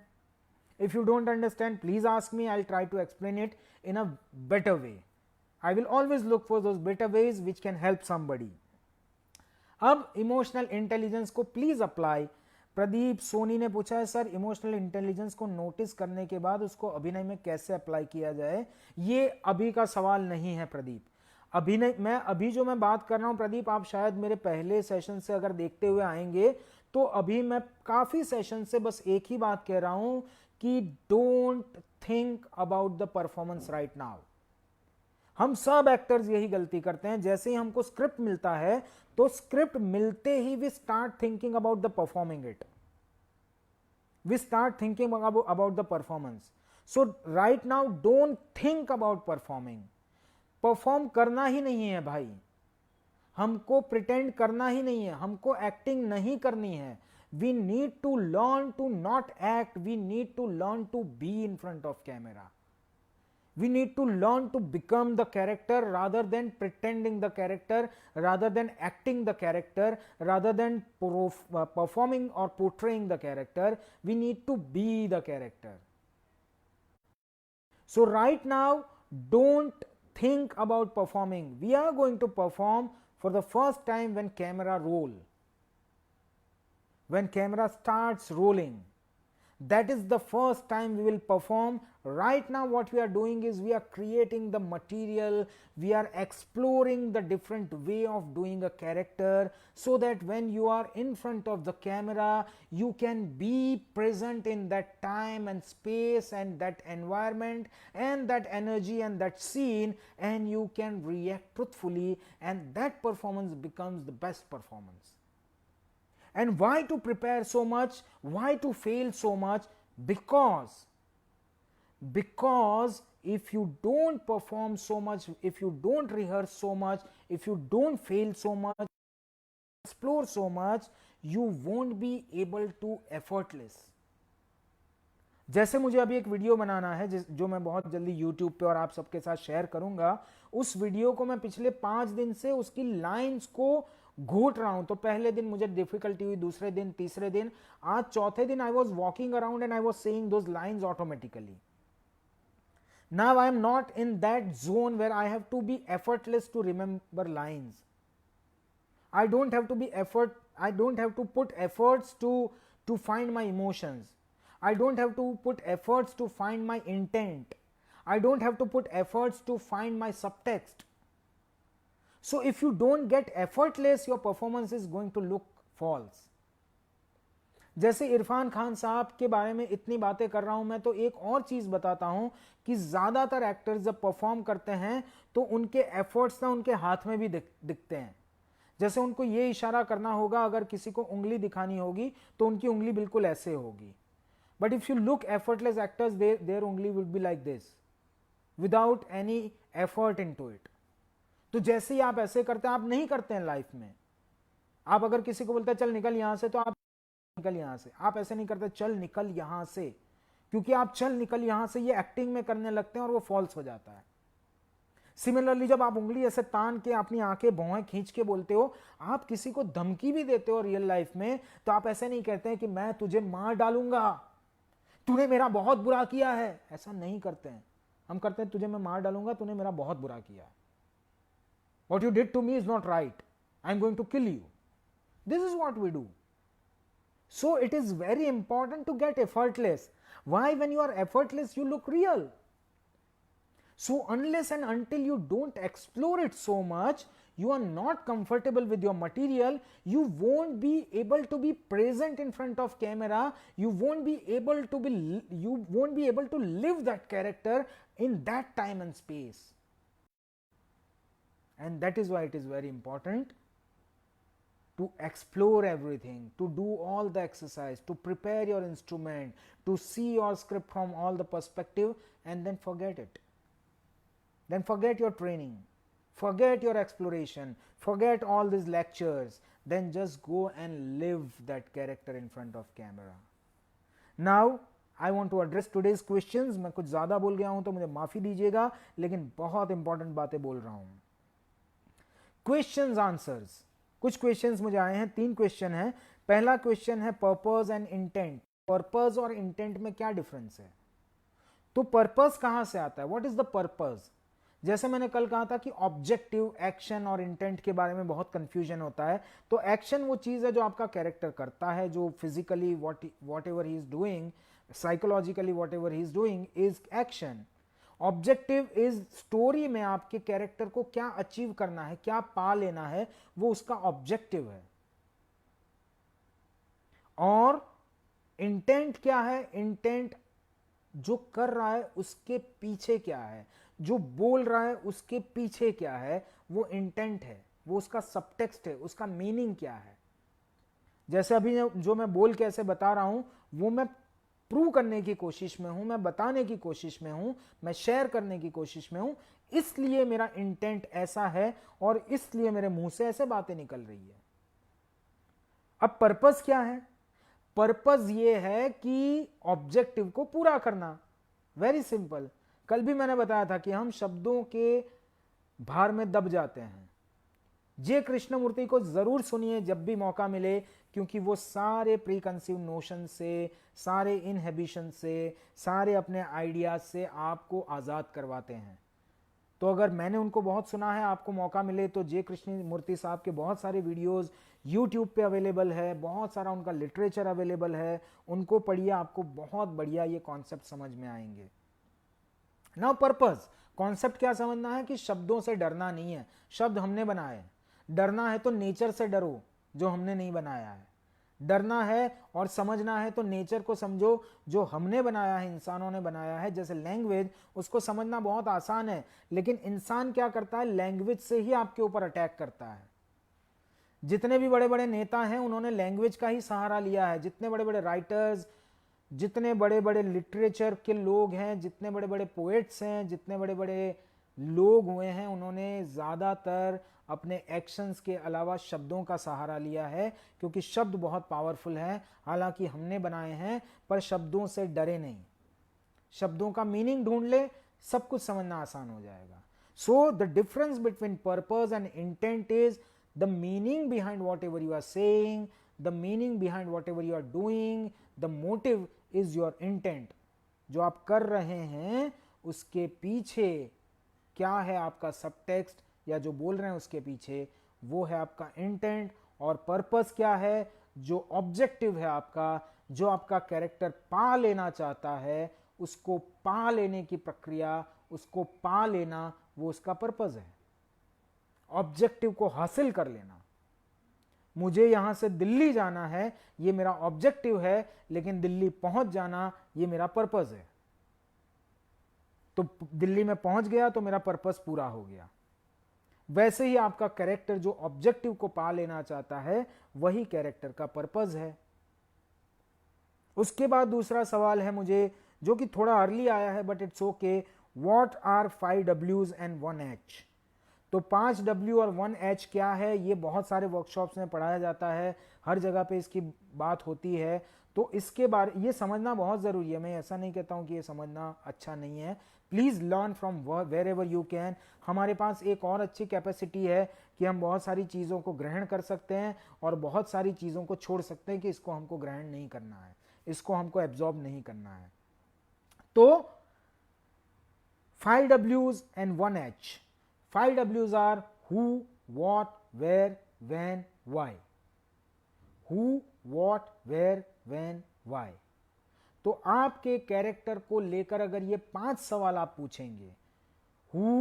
Speaker 1: If you don't understand, please ask me. I'll try to explain it in a better way. I will always look for those better ways which can help somebody. अब emotional intelligence को please apply. Pradeep Soni ने पूछा है sir, emotional intelligence को notice करने के बाद उसको अभिनय में कैसे अप्लाई किया जाए? ये अभी का सवाल नहीं है प्रदीप। अभिनय मैं अभी जो मैं बात कर रहा हूं प्रदीप, आप शायद मेरे पहले सेशन से अगर देखते हुए आएंगे तो अभी मैं काफी सेशन से बस एक ही बात कह रहा हूं कि don't think about the performance right now. हम सब एक्टर्स यही गलती करते हैं, जैसे ही हमको स्क्रिप्ट मिलता है तो स्क्रिप्ट मिलते ही we start thinking about the performing it, we start thinking about the performance. So right now don't think about performing. Perform करना ही नहीं है भाई, हमको प्रिटेंड करना ही नहीं है, हमको एक्टिंग नहीं करनी है। We need to learn to not act, we need to learn to be in front of camera. We need to learn to become the character rather than pretending the character, rather than acting the character, rather than performing or portraying the character. We need to be the character. So right now, don't think about performing. We are going to perform for the first time when camera roll. When camera starts rolling, that is the first time we will perform. Right now what we are doing is we are creating the material, we are exploring the different way of doing a character, so that when you are in front of the camera you can be present in that time and space and that environment and that energy and that scene, and you can react truthfully, and that performance becomes the best performance. And why to prepare so much? Why to fail so much? Because if you don't perform so much, if you don't rehearse so much, if you don't fail so much, explore so much, you won't be able to effortless. जैसे मुझे अभी एक video बनाना है जो मैं बहुत जल्दी YouTube पे और आप सबके साथ शेयर करूंगा, उस वीडियो को मैं पिछले 5 दिन से उसकी लाइंस को घोट रहा हूं। तो पहले दिन मुझे डिफिकल्टी हुई, दूसरे दिन, तीसरे दिन, आज चौथे दिन I was walking around and I was saying those lines automatically. Now I am not in that zone where I have to be effortless to remember lines. I don't have to put efforts to find my emotions. I don't have to put efforts to find my intent. I don't have to put efforts to find my subtext. So if you don't get effortless, your performance is going to look false. जैसे इरफान खान साहब के बारे में इतनी बातें कर रहा हूं मैं, तो एक और चीज बताता हूं कि ज्यादातर एक्टर्स जब परफॉर्म करते हैं तो उनके एफर्ट्स ना उनके हाथ में भी दिखते हैं। जैसे उनको ये इशारा करना होगा, अगर किसी को उंगली दिखानी होगी तो उनकी उंगली बिल्कुल ऐसे होगी। But if you look effortless actors, there उंगली would be like this without any effort into it. तो जैसे ही आप ऐसे करते हैं, आप नहीं करते हैं लाइफ में। आप अगर किसी को बोलते हैं चल निकल यहां से, तो आप निकल यहां से, आप ऐसे नहीं करते चल निकल यहां से, क्योंकि आप चल निकल यहां से ये एक्टिंग में करने लगते हैं और वो फॉल्स हो जाता है। सिमिलरली जब आप उंगली ऐसे तान के अपनी आंखें भौहें खींच के बोलते हो, आप किसी को धमकी भी देते हो रियल लाइफ में, तो आप ऐसे नहीं कहते हैं कि मैं तुझे मार डालूंगा, तूने मेरा बहुत बुरा किया है। ऐसा नहीं करते हैं, हम करते हैं तुझे मैं मार डालूंगा, तूने मेरा बहुत बुरा किया है। What you did to me is not right. I'm going to kill you. This is what we do. So it is very important to get effortless. Why? When you are effortless, you look real. So unless and until you don't explore it so much, you are not comfortable with your material, you won't be able to be present in front of camera, you won't be able to live that character in that time and space. And that is why it is very important to explore everything, to do all the exercise, to prepare your instrument, to see your script from all the perspective, and then forget it. Then forget your training, forget your exploration, forget all these lectures, then just go and live that character in front of camera. Now I want to address today's questions. मैं कुछ ज़्यादा बोल गया हूं तो मुझे माफ़ी दीजिएगा, लेकिन बहुत इंपॉर्टेंट बातें बोल रहा हूं. Questions answers. कुछ क्वेश्चंस मुझे आए हैं, 3 क्वेश्चन हैं. पहला क्वेश्चन है पर्पस एंड इंटेंट. पर्पस और इंटेंट में क्या डिफरेंस है? तो पर्पस कहां से आता है? What is the purpose? जैसे मैंने कल कहा था कि ऑब्जेक्टिव, एक्शन और इंटेंट के बारे में बहुत कंफ्यूजन होता है. तो एक्शन वो चीज है जो आपका कैरेक्टर करता है, जो physically what ever he is doing, psychologically what ever he is doing is action. Objective is story में आपके कैरेक्टर को क्या अचीव करना है, क्या पा लेना है, वो उसका ऑब्जेक्टिव है. और इंटेंट क्या है? इंटेंट जो कर रहा है उसके पीछे क्या है, जो बोल रहा है उसके पीछे क्या है, वो इंटेंट है, वो उसका सबटेक्स्ट है, उसका मीनिंग क्या है. जैसे अभी जो मैं बोल के ऐसे बता रहा हूं, वो मैं प्रूव करने की कोशिश में हूं, मैं बताने की कोशिश में हूं, मैं शेयर करने की कोशिश में हूं, इसलिए मेरा इंटेंट ऐसा है और इसलिए मेरे मुंह से ऐसे बातें निकल रही है. अब पर्पस क्या है? पर्पस ये है कि ऑब्जेक्टिव को पूरा करना. Very simple. कल भी मैंने बताया था कि हम शब्दों के भार में दब जाते हैं. जे कृष्णमूर्ति को जरूर सुनिए जब भी मौका मिले, क्योंकि वो सारे प्री कंसीव नोशन से, सारे इनहिबिशन से, सारे अपने आइडियाज से आपको आजाद करवाते हैं. तो अगर मैंने उनको बहुत सुना है, आपको मौका मिले तो जे कृष्णमूर्ति साहब के बहुत सारे वीडियोस यूट्यूब पे अवेलेबल है, बहुत सारा उनका लिटरेचर अवेलेबल है, उनको पढ़िए, आपको बहुत बढ़िया ये कॉन्सेप्ट समझ में आएंगे. नाउ पर्पस, कॉन्सेप्ट क्या समझना है कि शब्दों से डरना नहीं है. शब्द हमने बनाए. डरना है तो नेचर से डरो जो हमने नहीं बनाया है. डरना है और समझना है तो नेचर को समझो जो हमने बनाया है, इंसानों ने बनाया है. जैसे लैंग्वेज, उसको समझना बहुत आसान है, लेकिन इंसान क्या करता है? लैंग्वेज से ही आपके ऊपर अटैक करता है. जितने भी बड़े बड़े नेता हैं उन्होंने लैंग्वेज का ही सहारा लिया है. जितने बड़े बड़े राइटर्स, जितने बड़े बड़े लिटरेचर के लोग हैं, जितने बड़े बड़े पोएट्स हैं, जितने बड़े बड़े लोग हुए हैं, उन्होंने ज़्यादातर अपने एक्शंस के अलावा शब्दों का सहारा लिया है, क्योंकि शब्द बहुत पावरफुल हैं. हालांकि हमने बनाए हैं, पर शब्दों से डरे नहीं. शब्दों का मीनिंग ढूंढ ले, सब कुछ समझना आसान हो जाएगा. So the difference between purpose and intent is the meaning behind whatever you are saying, the meaning behind whatever you are doing, the motive is your intent. जो आप कर रहे हैं उसके पीछे क्या है आपका सबटेक्स्ट, या जो बोल रहे हैं उसके पीछे, वो है आपका इंटेंट. और पर्पस क्या है? जो ऑब्जेक्टिव है आपका, जो आपका कैरेक्टर पा लेना चाहता है, उसको पा लेने की प्रक्रिया, उसको पा लेना, वो उसका पर्पस है. ऑब्जेक्टिव को हासिल कर लेना. मुझे यहां से दिल्ली जाना है, ये मेरा ऑब्जेक्टिव है, लेकिन दिल्ली पहुंच जाना ये मेरा पर्पस है. तो दिल्ली में पहुंच गया तो मेरा पर्पस पूरा हो गया. वैसे ही आपका कैरेक्टर जो ऑब्जेक्टिव को पा लेना चाहता है, वही कैरेक्टर का पर्पस है. उसके बाद दूसरा सवाल है मुझे, जो कि थोड़ा अर्ली आया है, but it's okay. What are 5 W's and 1 H? तो 5 W और 1 H क्या है? ये बहुत सारे वर्कशॉप्स में पढ़ाया जाता है, हर जगह पे इसकी बात होती है. तो इसके बारे ये समझना बहुत ज़रूरी है. मैं ऐसा नहीं कहता हूँ कि ये समझना अच्छा नहीं है. Please learn from wherever you can. हमारे पास एक और अच्छी कैपेसिटी है कि हम बहुत सारी चीज़ों को ग्रहण कर सकते हैं और बहुत सारी चीज़ों को छोड़ सकते हैं कि इसको हमको ग्रहण नहीं करना है, इसको हमको एब्जॉर्ब नहीं करना है. तो 5 W's and 1 H. 5 W's are who, what, where, when, why. Who, what, where, when, why. तो आपके कैरेक्टर को लेकर अगर ये 5 सवाल आप पूछेंगे, who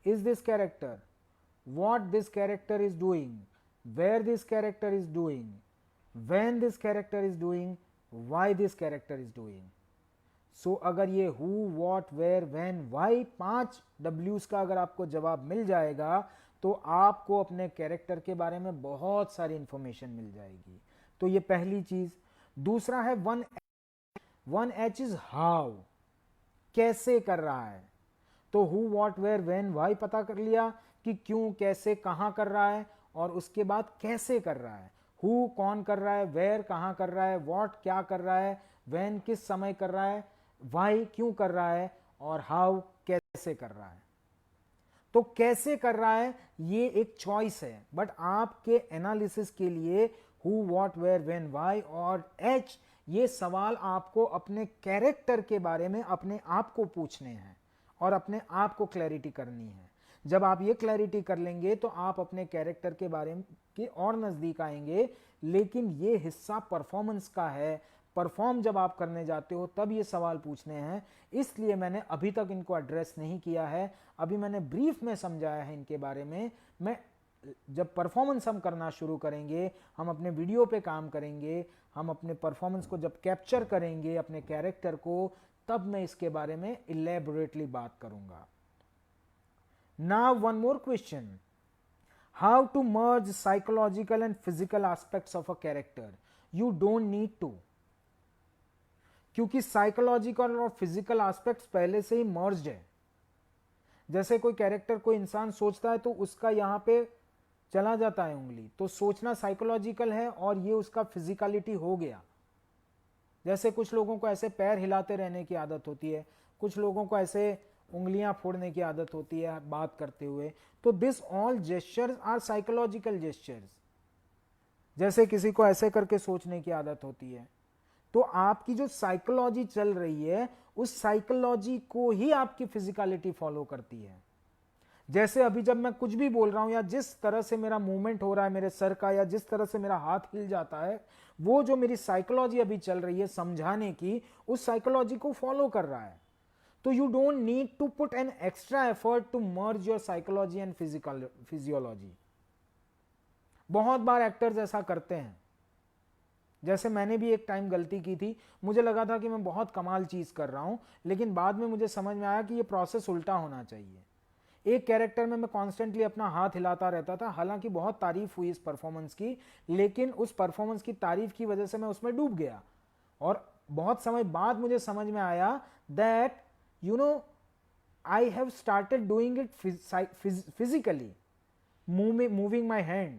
Speaker 1: is this character, what this character is doing, where this character is doing, when this character is doing, why this character is doing. सो अगर ये who, what, where, when, why 5 W's का अगर आपको जवाब मिल जाएगा, तो आपको अपने कैरेक्टर के बारे में बहुत सारी इंफॉर्मेशन मिल जाएगी। तो ये पहली चीज। दूसरा है 1H इज हाउ, कैसे कर रहा है। तो who what where when why पता कर लिया कि क्यों कैसे कहां कर रहा है, और उसके बाद कैसे कर रहा है। हु कौन कर रहा है, वेयर कहां कर रहा है, वॉट क्या कर रहा है, व्हेन किस समय कर रहा है, वाई क्यों कर रहा है, और हाउ कैसे कर रहा है। तो कैसे कर रहा है ये एक चॉइस है, बट आपके एनालिसिस के लिए who what where when why और एच ये सवाल आपको अपने कैरेक्टर के बारे में अपने आप को पूछने हैं और अपने आप को क्लैरिटी करनी है। जब आप ये क्लैरिटी कर लेंगे तो आप अपने कैरेक्टर के बारे में के और नजदीक आएंगे। लेकिन ये हिस्सा परफॉर्मेंस का है, परफॉर्म जब आप करने जाते हो तब ये सवाल पूछने हैं, इसलिए मैंने अभी तक इनको एड्रेस नहीं किया है। अभी मैंने ब्रीफ में समझाया है इनके बारे में। मैं जब परफॉर्मेंस हम करना शुरू करेंगे, हम अपने वीडियो पे काम करेंगे, हम अपने परफॉर्मेंस को जब कैप्चर करेंगे अपने कैरेक्टर को, तब मैं इसके बारे में इलेबोरेटली बात करूंगा। Now one more question, how to merge psychological and physical aspects of a character. You don't need to, क्योंकि साइकोलॉजिकल और फिजिकल एस्पेक्ट्स पहले से ही मर्ज्ड है। जैसे कोई कैरेक्टर कोई इंसान सोचता है तो उसका यहां पे चला जाता है उंगली, तो सोचना साइकोलॉजिकल है और ये उसका फिजिकलिटी हो गया। जैसे कुछ लोगों को ऐसे पैर हिलाते रहने की आदत होती है, कुछ लोगों को ऐसे उंगलियां फोड़ने की आदत होती है बात करते हुए, तो this all gestures are psychological gestures. जैसे किसी को ऐसे करके सोचने की आदत होती है, तो आपकी जो साइकोलॉजी चल रही है उस साइकोलॉजी को ही आपकी फिजिकलिटी फॉलो करती है। जैसे अभी जब मैं कुछ भी बोल रहा हूं या जिस तरह से मेरा मूवमेंट हो रहा है मेरे सर का, या जिस तरह से मेरा हाथ हिल जाता है, वो जो मेरी साइकोलॉजी अभी चल रही है समझाने की, उस साइकोलॉजी को फॉलो कर रहा है। तो you don't need to put an extra effort to merge your psychology and physiology. बहुत बार एक्टर्स ऐसा करते हैं। जैसे मैंने भी एक टाइम गलती की थी, मुझे लगा था कि मैं बहुत कमाल चीज कर रहा हूं, लेकिन बाद में मुझे समझ में आया कि ये प्रोसेस उल्टा होना चाहिए। एक कैरेक्टर में मैं कॉन्स्टेंटली अपना हाथ हिलाता रहता था, हालांकि बहुत तारीफ हुई इस परफॉर्मेंस की, लेकिन उस परफॉर्मेंस की तारीफ की वजह से मैं उसमें डूब गया। और बहुत समय बाद मुझे समझ में आया that I have started doing it physically, moving my hand,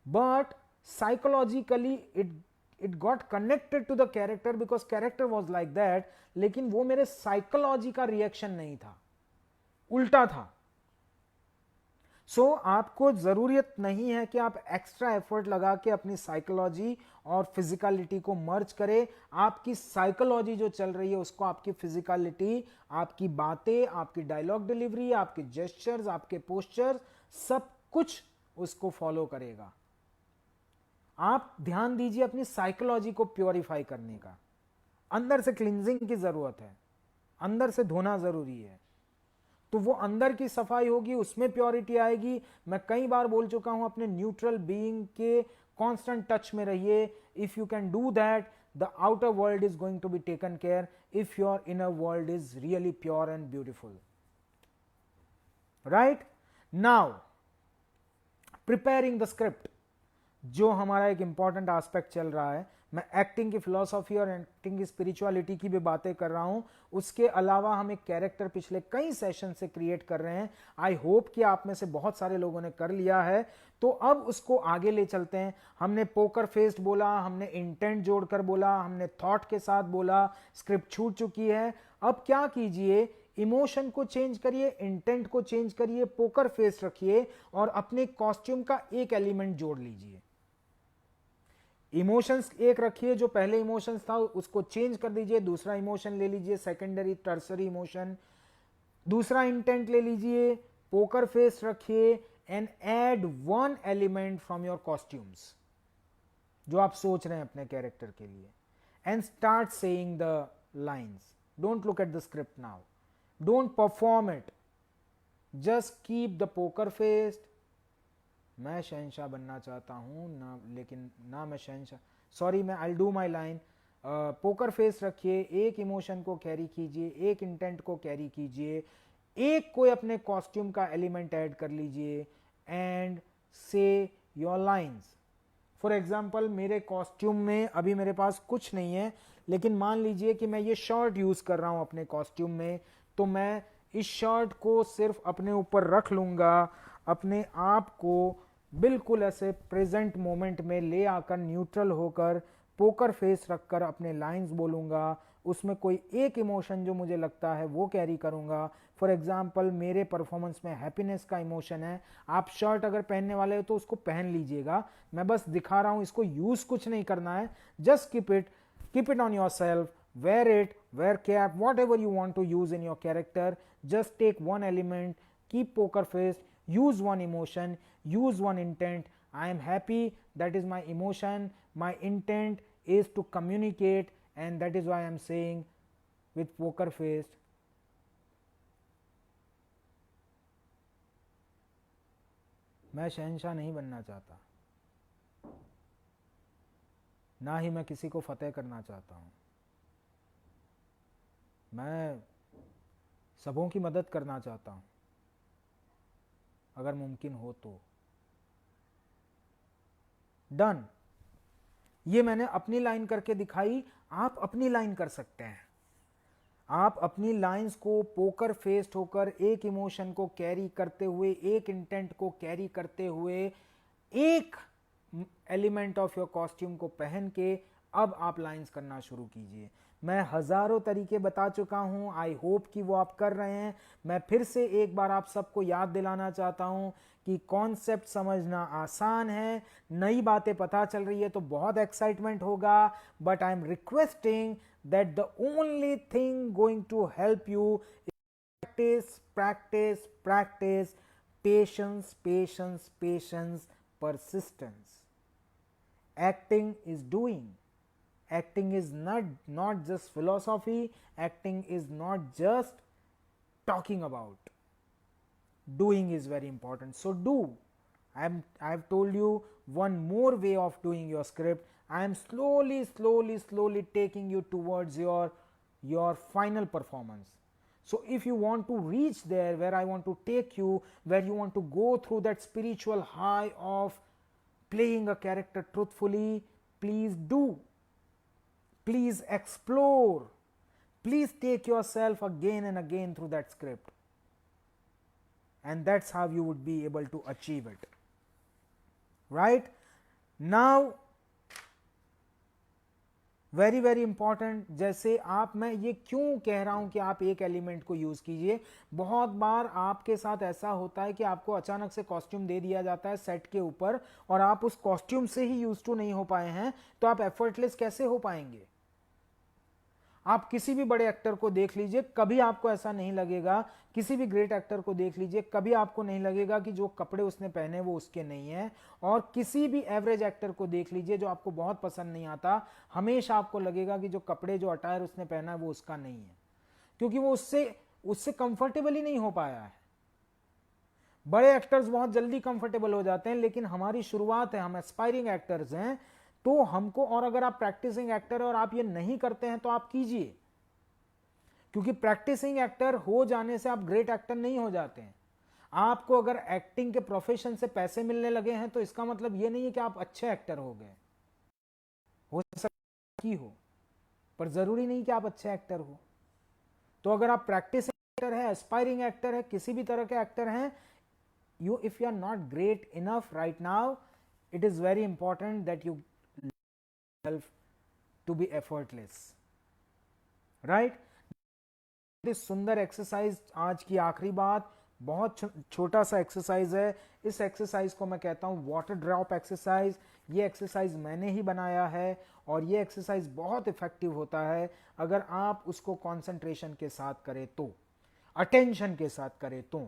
Speaker 1: but psychologically it got connected to the character because character was like that, लेकिन वो मेरे साइकोलॉजी का रिएक्शन नहीं था, उल्टा था। आपको जरूरत नहीं है कि आप एक्स्ट्रा एफर्ट लगा के अपनी साइकोलॉजी और फिजिकलिटी को मर्ज करें। आपकी साइकोलॉजी जो चल रही है उसको आपकी फिजिकलिटी, आपकी बातें, आपकी डायलॉग डिलीवरी, आपके जेस्चर्स, आपके पोस्चर्स, सब कुछ उसको फॉलो करेगा। आप ध्यान दीजिए अपनी साइकोलॉजी को प्योरीफाई करने का। अंदर से क्लींजिंग की जरूरत है, अंदर से धोना जरूरी है। तो वो अंदर की सफाई होगी, उसमें प्योरिटी आएगी। मैं कई बार बोल चुका हूं, अपने न्यूट्रल बीइंग के कांस्टेंट टच में रहिए। If you can do that, the outer world is going to be taken care if your inner world is really pure and beautiful. Right now, preparing the script, जो हमारा एक important aspect चल रहा है। मैं acting की philosophy और acting की स्पिरिचुअलिटी की भी बातें कर रहा हूं। उसके अलावा हम एक कैरेक्टर पिछले कई सेशन से क्रिएट कर रहे हैं। आई होप कि आप में से बहुत सारे लोगों ने कर लिया है। तो अब उसको आगे ले चलते हैं। हमने पोकर फेस्ड बोला, हमने इंटेंट जोड़कर बोला, हमने थॉट के साथ बोला, स्क्रिप्ट छूट चुकी है। अब क्या कीजिए, इमोशन को चेंज करिए, इंटेंट को चेंज करिए, पोकर फेस रखिए और अपने कॉस्ट्यूम का एक एलिमेंट जोड़ लीजिए। इमोशंस एक रखिए, जो पहले इमोशंस था उसको चेंज कर दीजिए, दूसरा इमोशन ले लीजिए, सेकेंडरी टर्सरी इमोशन। दूसरा इंटेंट ले लीजिए, पोकर फेस रखिए and add one element from your costumes जो आप सोच रहे हैं अपने कैरेक्टर के लिए, and start saying the lines. Don't look at the script now, don't perform it, just keep the poker faced. मैं शहंशाह बनना चाहता हूं ना, लेकिन ना मैं शहंशाह, सॉरी, मैं I do my line. Poker face रखिए, एक इमोशन को कैरी कीजिए, एक इंटेंट को कैरी कीजिए, एक कोई अपने कॉस्ट्यूम का एलिमेंट ऐड कर लीजिए, and say your lines. For example मेरे कॉस्ट्यूम में अभी मेरे पास कुछ नहीं है, लेकिन मान लीजिए कि मैं ये शर्ट यूज कर रहा हूं अपने कॉस्ट्यूम में, तो मैं इस शर्ट को सिर्फ अपने ऊपर रख लूंगा, अपने आप को बिल्कुल ऐसे प्रेजेंट मोमेंट में ले आकर न्यूट्रल होकर पोकर फेस रखकर अपने लाइंस बोलूंगा, उसमें कोई एक इमोशन जो मुझे लगता है वो कैरी करूंगा. फॉर एग्जाम्पल मेरे परफॉर्मेंस में हैप्पीनेस का इमोशन है, आप शर्ट अगर पहनने वाले हो तो उसको पहन लीजिएगा, मैं बस दिखा रहा हूं, इसको यूज कुछ नहीं करना है, just keep it on your self, wear cap, whatever you want to use in your character, just take one element, keep poker face, use one emotion, use one intent. I am happy, that is my emotion, my intent is to communicate, and that is why I am saying with poker face. मैं शहंशाह नहीं बनना चाहता, ना ही मैं किसी को फतेह करना चाहता हूं, मैं सबों की मदद करना चाहता हूं अगर मुमकिन हो तो. डन. ये मैंने अपनी लाइन करके दिखाई, आप अपनी लाइन कर सकते हैं. आप अपनी लाइंस को पोकर फेस्ड होकर एक इमोशन को कैरी करते हुए, एक इंटेंट को कैरी करते हुए, एक एलिमेंट ऑफ योर कॉस्ट्यूम को पहन के अब आप लाइंस करना शुरू कीजिए. मैं हजारों तरीके बता चुका हूं, आई होप कि वो आप कर रहे हैं. मैं फिर से एक बार आप सबको याद दिलाना चाहता हूं कि कॉन्सेप्ट समझना आसान है, नई बातें पता चल रही है तो बहुत एक्साइटमेंट होगा, but I am requesting that the only thing going to help you practice, practice, practice, patience, patience, patience, persistence. Acting is doing. Acting is not just philosophy. Acting is not just talking about. Doing is very important. So do. I have told you one more way of doing your script. I am slowly taking you towards your final performance. So if you want to reach there where I want to take you, where you want to go through that spiritual high of playing a character truthfully, please do. Please explore. Please take yourself again and again through that script. And that's how you would be able to achieve it. Right? Now, very very important, जैसे आप, मैं ये क्यों कह रहा हूं कि आप एक एलिमेंट को यूज कीजिए. बहुत बार आपके साथ ऐसा होता है कि आपको अचानक से कॉस्ट्यूम दे दिया जाता है सेट के ऊपर और आप उस कॉस्ट्यूम से ही यूज टू नहीं हो पाए हैं, तो आप एफर्टलेस कैसे हो पाएंगे. आप किसी भी बड़े एक्टर को देख लीजिए, कभी आपको ऐसा नहीं लगेगा, किसी भी ग्रेट एक्टर को देख लीजिए, कभी आपको नहीं लगेगा कि जो कपड़े उसने पहने वो उसके नहीं है. और किसी भी एवरेज एक्टर को देख लीजिए जो आपको बहुत पसंद नहीं आता, हमेशा आपको लगेगा कि जो कपड़े, जो अटायर उसने पहना है वो उसका नहीं है, क्योंकि वो उससे कंफर्टेबल ही नहीं हो पाया है. बड़े एक्टर्स बहुत जल्दी कंफर्टेबल हो जाते हैं, लेकिन हमारी शुरुआत है, हम एस्पायरिंग एक्टर्स हैं, तो हमको, और अगर आप प्रैक्टिसिंग एक्टर और आप ये नहीं करते हैं तो आप कीजिए, क्योंकि प्रैक्टिसिंग एक्टर हो जाने से आप ग्रेट एक्टर नहीं हो जाते हैं. आपको अगर एक्टिंग के प्रोफेशन से पैसे मिलने लगे हैं तो इसका मतलब ये नहीं है कि आप अच्छे एक्टर हो गए. हो सकता ही हो, पर जरूरी नहीं कि आप अच्छे एक्टर हो. तो अगर आप प्रैक्टिसिंग एक्टर है, एस्पायरिंग एक्टर है, किसी भी तरह के एक्टर हैं, you if you are not great enough right now, it is very important that you self to be effortless, right? this सुंदर एक्सरसाइज, आज की आखिरी बात, बहुत छोटा सा एक्सरसाइज है. इस एक्सरसाइज को मैं कहता हूं वाटर ड्रॉप एक्सरसाइज. ये एक्सरसाइज मैंने ही बनाया है और ये एक्सरसाइज बहुत इफेक्टिव होता है अगर आप उसको कंसंट्रेशन के साथ करें तो, अटेंशन के साथ करें तो,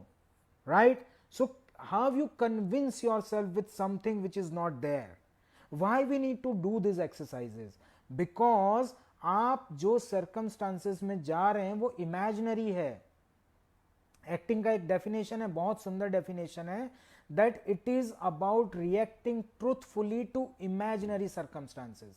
Speaker 1: right? So how you convince yourself with something which is not there. Why we need to do these exercises? Because आप जो circumstances में जा रहे हैं वो imaginary है. एक्टिंग का एक डेफिनेशन है, बहुत सुंदर डेफिनेशन है, that it is about reacting truthfully to imaginary circumstances.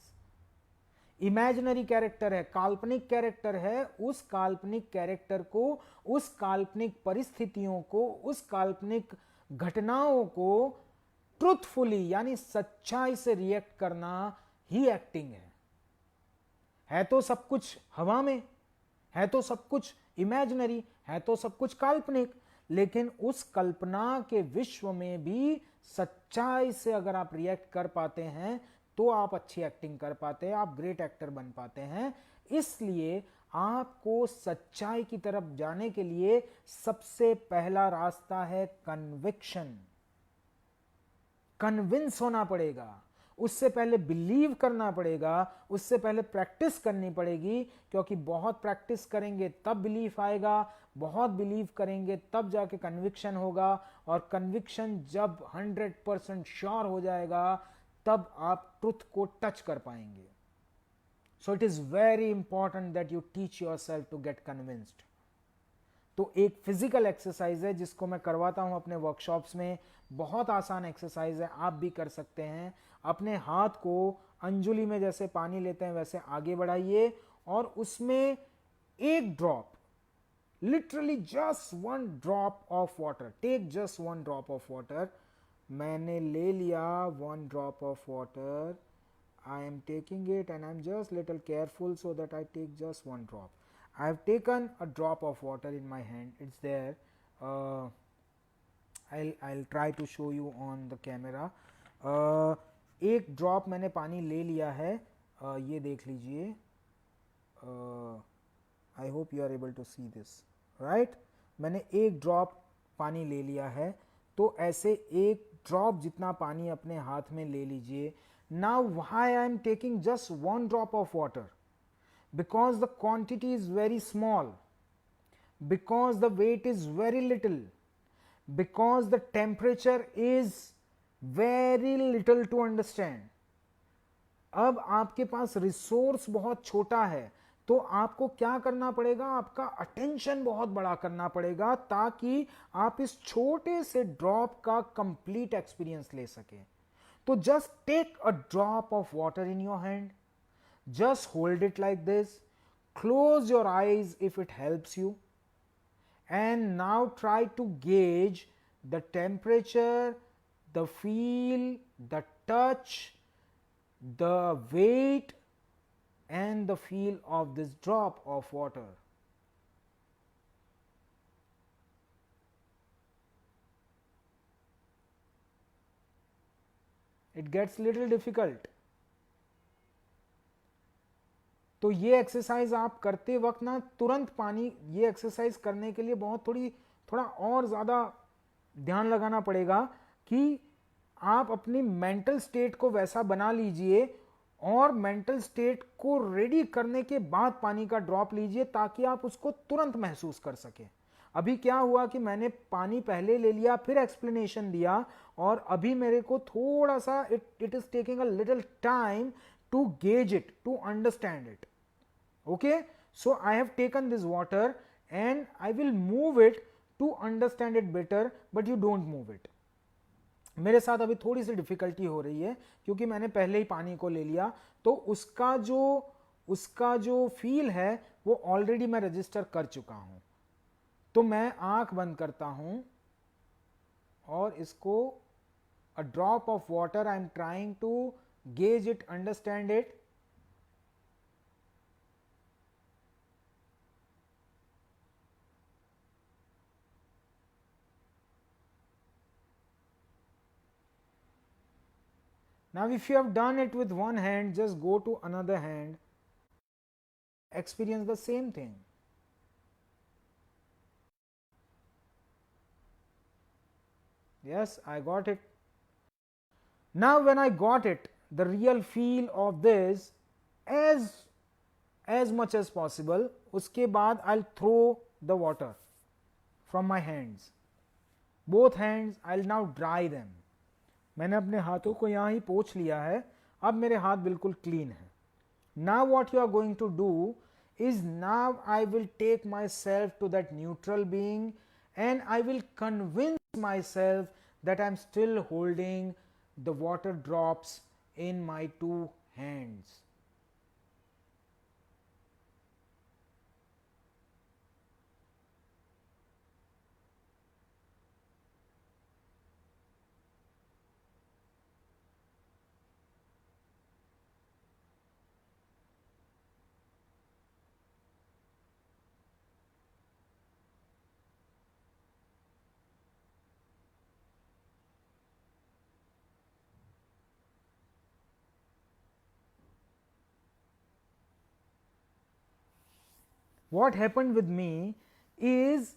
Speaker 1: Imaginary character है, काल्पनिक कैरेक्टर है, उस काल्पनिक कैरेक्टर को, उस काल्पनिक परिस्थितियों को, उस काल्पनिक घटनाओं को ट्रुथफुली यानी सच्चाई से रिएक्ट करना ही एक्टिंग है तो सब कुछ हवा में, है तो सब कुछ इमेजिनरी, है तो सब कुछ काल्पनिक, लेकिन उस कल्पना के विश्व में भी सच्चाई से अगर आप रिएक्ट कर पाते हैं तो आप अच्छी एक्टिंग कर पाते हैं, आप ग्रेट एक्टर बन पाते हैं। इसलिए आपको सच्चाई की तरफ जाने के लिए सबसे पहला रास्ता है कन्विक्शन। कन्विंस होना पड़ेगा, उससे पहले बिलीव करना पड़ेगा, उससे पहले प्रैक्टिस करनी पड़ेगी, क्योंकि बहुत प्रैक्टिस करेंगे तब बिलीफ आएगा, बहुत बिलीव करेंगे तब जाके कन्विक्शन होगा, और कन्विक्शन जब 100% श्योर हो जाएगा तब आप ट्रुथ को टच कर पाएंगे। So it is very important that you teach yourself to get convinced. तो एक फिजिकल एक्सरसाइज है जिसको मैं करवाता हूं अपने वर्कशॉप्स में, बहुत आसान एक्सरसाइज है, आप भी कर सकते हैं। अपने हाथ को अंजुली में जैसे पानी लेते हैं वैसे आगे बढ़ाइए और उसमें एक drop, literally just 1 drop of water, take just 1 drop of water. मैंने ले लिया 1 drop of water, I am taking it and I am just little careful so that I take just 1 drop. I have taken a drop of water in my hand. It's there. I'll try to show you on the camera. एक drop मैंने पानी ले लिया है, ये देख लीजिए। I hope you are able to see this, right. मैंने एक ड्रॉप पानी ले लिया है, तो ऐसे एक ड्रॉप जितना पानी अपने हाथ में ले लीजिए। Now why I am taking just 1 drop of water? Because the quantity is very small, because the weight is very little, because the temperature is very little to understand. अब आपके पास रिसोर्स बहुत छोटा है, तो आपको क्या करना पड़ेगा, आपका अटेंशन बहुत बड़ा करना पड़ेगा ताकि आप इस छोटे से ड्रॉप का कंप्लीट एक्सपीरियंस ले सकें। तो just take a drop of water in your hand, just hold it like this, close your eyes if it helps you, and now try to gauge the temperature, the feel, the touch, the weight and the feel of this drop of water. It gets little difficult. तो ये exercise आप करते वक्त ना तुरंत पानी, ये exercise करने के लिए थोड़ा और ज़्यादा ध्यान लगाना पड़ेगा कि आप अपनी मेंटल स्टेट को वैसा बना लीजिए और मेंटल स्टेट को रेडी करने के बाद पानी का ड्रॉप लीजिए ताकि आप उसको तुरंत महसूस कर सकें। अभी क्या हुआ कि मैंने पानी पहले ले लिया फिर एक्सप्लेनेशन दिया और अभी मेरे को थोड़ा सा it is taking a little time to gauge it, to understand it. Okay, so I have taken this water and I will move it to understand it better, but you don't move it. मेरे साथ अभी थोड़ी सी difficulty हो रही है क्योंकि मैंने पहले ही पानी को ले लिया, तो उसका जो फील है वो ऑलरेडी मैं रजिस्टर कर चुका हूं। तो मैं आंख बंद करता हूं और इसको a drop of water I am trying to gauge it, understand it. Now if you have done it with one hand, just go to another hand, experience the same thing. Yes, I got it. Now when I got it, the real feel of this as much as possible, uske baad I'll throw the water from my hands. Both hands I'll now dry them. मैंने अपने हाथों को यहाँ ही पोंछ लिया है, अब मेरे हाथ बिल्कुल क्लीन है। Now what you are going to do is, now I will take myself to that neutral being and I will convince myself that I'm still holding the water drops in my 2 hands. what happened with me is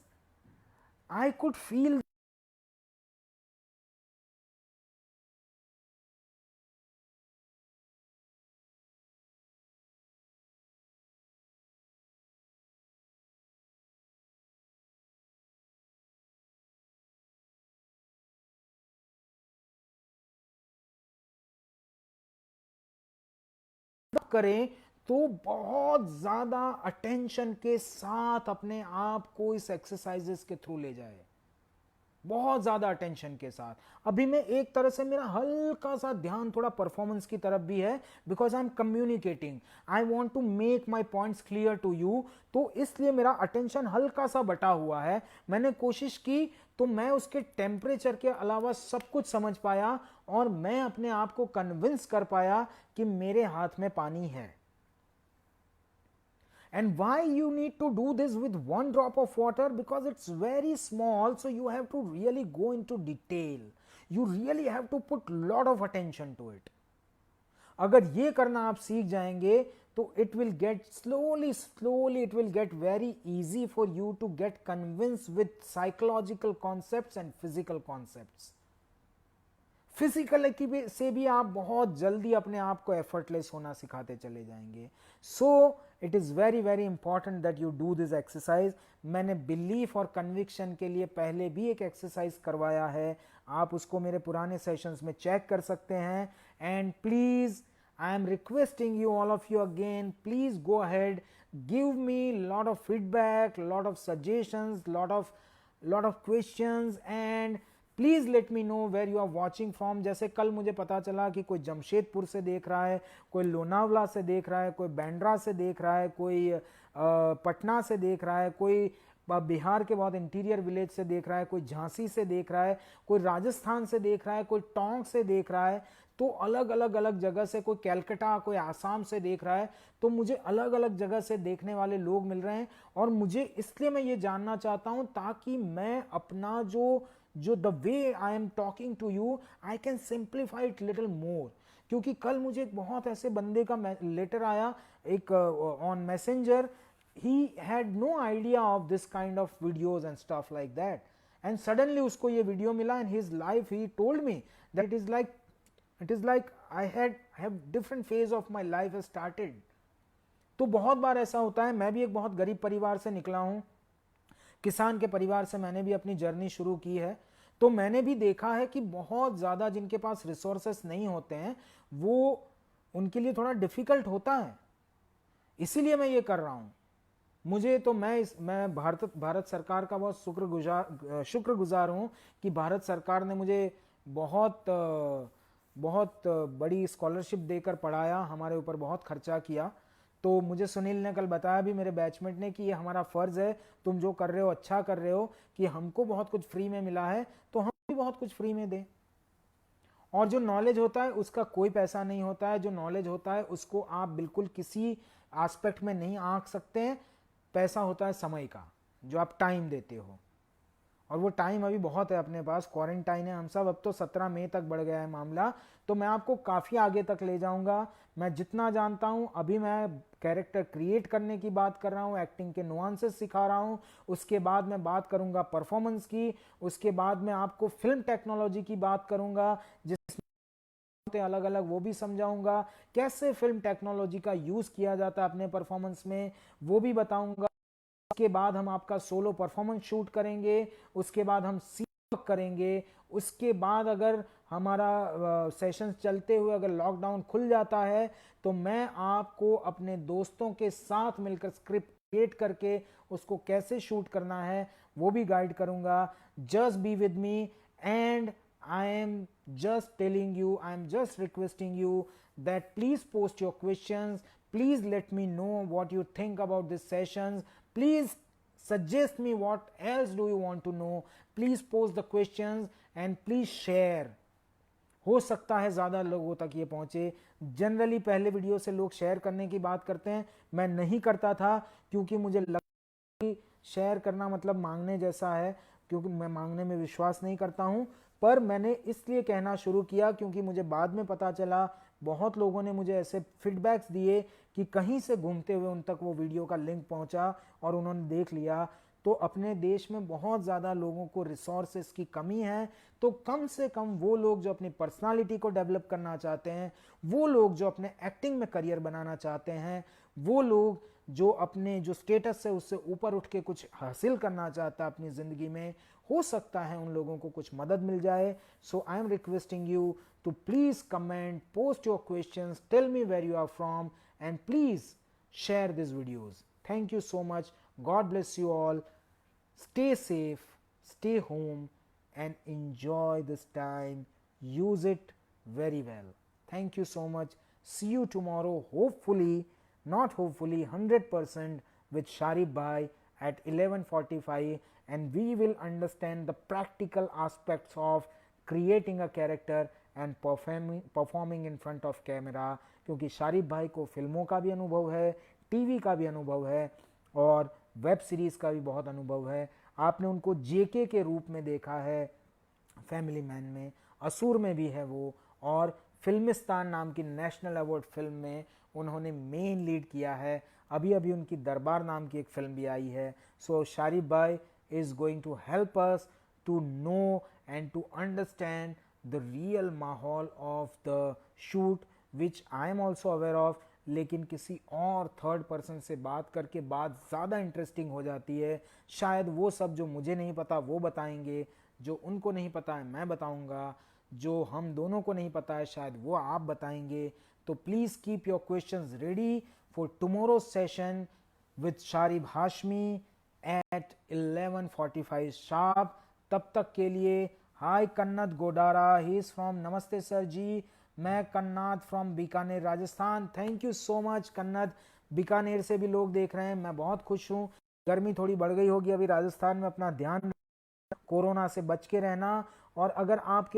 Speaker 1: I could feel करें तो बहुत ज्यादा attention के साथ अपने आप को इस एक्सरसाइजेस के थ्रू ले जाए, बहुत ज्यादा अटेंशन के साथ। अभी मैं एक तरह से मेरा हल्का सा ध्यान थोड़ा परफॉर्मेंस की तरफ भी है, because I am communicating, I want to make my points clear to you, तो इसलिए मेरा अटेंशन हल्का सा बटा हुआ है। मैंने कोशिश की तो मैं उसके टेम्परेचर के अलावा सब कुछ समझ पाया और मैं अपने आप को कन्विंस कर पाया कि मेरे हाथ में पानी है। And why you need to do this with one drop of water? Because it's very small, so you have to really go into detail. You really have to put lot of attention to it. अगर ये करना आप सीख जाएंगे तो it will get slowly it will get very easy for you to get convinced with psychological concepts and physical concepts. Physical से भी आप बहुत जल्दी अपने आप को एफर्टलेस होना सिखाते चले जाएंगे। So it is very very important that you do this exercise. मैंने बिलीफ और कन्विक्शन के लिए पहले भी एक एक्सरसाइज करवाया है, आप उसको मेरे पुराने सेशंस में चेक कर सकते हैं। And please I am requesting you all of you again, please go ahead, give me lot of feedback, lot of suggestions, lot of questions, and please let me know where you are watching from. जैसे कल मुझे पता चला कि कोई जमशेदपुर से देख रहा है, कोई लोनावला से देख रहा है, कोई बैंड्रा से देख रहा है, कोई पटना से देख रहा है, कोई बिहार के बहुत इंटीरियर विलेज से देख रहा है, कोई झांसी से देख रहा है, कोई राजस्थान से देख रहा है, कोई टोंक से देख रहा है। तो अलग अलग जगह से, कोई कैलकाटा, कोई आसाम से देख रहा है। तो मुझे अलग अलग जगह से देखने वाले लोग मिल रहे हैं और मुझे इसलिए मैं ये जानना चाहता हूं ताकि मैं अपना जो the way I am talking to you I can simplify it little more. क्योंकि कल मुझे एक बहुत ऐसे बंदे का लेटर आया एक on Messenger, he had no idea of this kind of videos and stuff like that, and suddenly उसको ये वीडियो मिला and his life he told me that it is like I have different phase of my life has started. तो बहुत बार ऐसा होता है, मैं भी एक बहुत गरीब परिवार से निकला हूं, किसान के परिवार से मैंने भी अपनी जर्नी शुरू की है। तो मैंने भी देखा है कि बहुत ज़्यादा जिनके पास रिसोर्सेस नहीं होते हैं वो उनके लिए थोड़ा डिफिकल्ट होता है, इसीलिए मैं ये कर रहा हूं। मुझे तो मैं भारत सरकार का बहुत शुक्रगुजार हूं कि भारत सरकार ने मुझे बहुत बहुत बड़ी स्कॉलरशिप देकर पढ़ाया, हमारे ऊपर बहुत खर्चा किया। तो मुझे सुनील ने कल बताया भी, मेरे बैचमेट ने, कि ये हमारा फर्ज है, तुम जो कर रहे हो अच्छा कर रहे हो, कि हमको बहुत कुछ फ्री में मिला है तो हम भी बहुत कुछ फ्री में दें। और जो नॉलेज होता है उसका कोई पैसा नहीं होता है, जो नॉलेज होता है उसको आप बिल्कुल किसी एस्पेक्ट में नहीं आंक सकते हैं। पैसा होता है समय का, जो आप टाइम देते हो, और वो टाइम अभी बहुत है अपने पास, क्वारंटाइन है हम सब, अब तो 17 मई तक बढ़ गया है मामला। तो मैं आपको काफ़ी आगे तक ले जाऊंगा। मैं जितना जानता हूं, अभी मैं कैरेक्टर क्रिएट करने की बात कर रहा हूं, एक्टिंग के नुआंसेस सिखा रहा हूं, उसके बाद मैं बात करूंगा परफॉर्मेंस की, उसके बाद मैं आपको फिल्म टेक्नोलॉजी की बात करूंगा जिसमें अलग अलग वो भी समझाऊंगा, कैसे फिल्म टेक्नोलॉजी का यूज़ किया जाता है अपने परफॉर्मेंस में वो भी बताऊंगा। उसके बाद हम आपका सोलो परफॉर्मेंस शूट करेंगे, उसके बाद हम सीख करेंगे, उसके बाद अगर हमारा सेशंस चलते हुए अगर लॉकडाउन खुल जाता है तो मैं आपको अपने दोस्तों के साथ मिलकर स्क्रिप्ट क्रिएट करके उसको कैसे शूट करना है वो भी गाइड करूंगा। Just be with me and I am just telling you, I am just requesting you that please post your questions, please let me know what you think about these sessions, please suggest me what else do you want to know, please post the questions and please share। हो सकता है ज़्यादा लोगों तक ये पहुँचे। Generally पहले video से लोग शेयर करने की बात करते हैं, मैं नहीं करता था क्योंकि मुझे लगता है कि शेयर करना मतलब मांगने जैसा है, क्योंकि मैं मांगने में विश्वास नहीं करता हूँ। पर मैंने इसलिए कहना शुरू किया क्योंकि मुझे बाद में पता चला बहुत लोगों ने मुझे ऐसे फीडबैक्स दिए कि कहीं से घूमते हुए उन तक वो वीडियो का लिंक पहुंचा और उन्होंने देख लिया। तो अपने देश में बहुत ज़्यादा लोगों को रिसोर्सेस की कमी है, तो कम से कम वो लोग जो अपनी पर्सनालिटी को डेवलप करना चाहते हैं, वो लोग जो अपने एक्टिंग में करियर बनाना चाहते हैं, वो लोग जो अपने जो स्टेटस है उससे ऊपर उठ के कुछ हासिल करना चाहता है अपनी ज़िंदगी में, हो सकता है उन लोगों को कुछ मदद मिल जाए। So I am requesting you to please comment, post your questions, tell me where you are from, and please share these videos. Thank you so much. God bless you all. Stay safe, stay home, and enjoy this time. Use it very well. Thank you so much. See you tomorrow, hopefully, not hopefully, 100% with Sharif Bhai at 11:45, and we will understand the practical aspects of creating a character and performing in front of camera, क्योंकि शारिफ भाई को फिल्मों का भी अनुभव है, TV का भी अनुभव है और वेब सीरीज़ का भी बहुत अनुभव है। आपने उनको जेके के रूप में देखा है फैमिली मैन में, असुर में भी है वो, और फिल्मिस्तान नाम की नेशनल अवार्ड फिल्म में उन्होंने मेन लीड किया है। अभी अभी उनकी दरबार नाम की एक फिल्म भी आई है। सो शारिफ भाई is going to help us to know and to understand the real माहौल of the shoot which I am also aware of, लेकिन किसी और थर्ड पर्सन से बात करके बात ज़्यादा इंटरेस्टिंग हो जाती है। शायद वो सब जो मुझे नहीं पता वो बताएंगे, जो उनको नहीं पता है मैं बताऊंगा, जो हम दोनों को नहीं पता है शायद वो आप बताएंगे। तो please keep your questions ready for tomorrow session with Sharif Hashmi at 11:45 sharp. तब तक के लिए hi Kannad Godara, he is from, नमस्ते सर जी, मैं Kannad from Bikaner Rajasthan. Thank you so much Kannad, Bikaner से भी लोग देख रहे हैं, मैं बहुत खुश हूँ। गर्मी थोड़ी बढ़ गई होगी अभी राजस्थान में, अपना ध्यान कोरोना से बच के रहना। और अगर आपके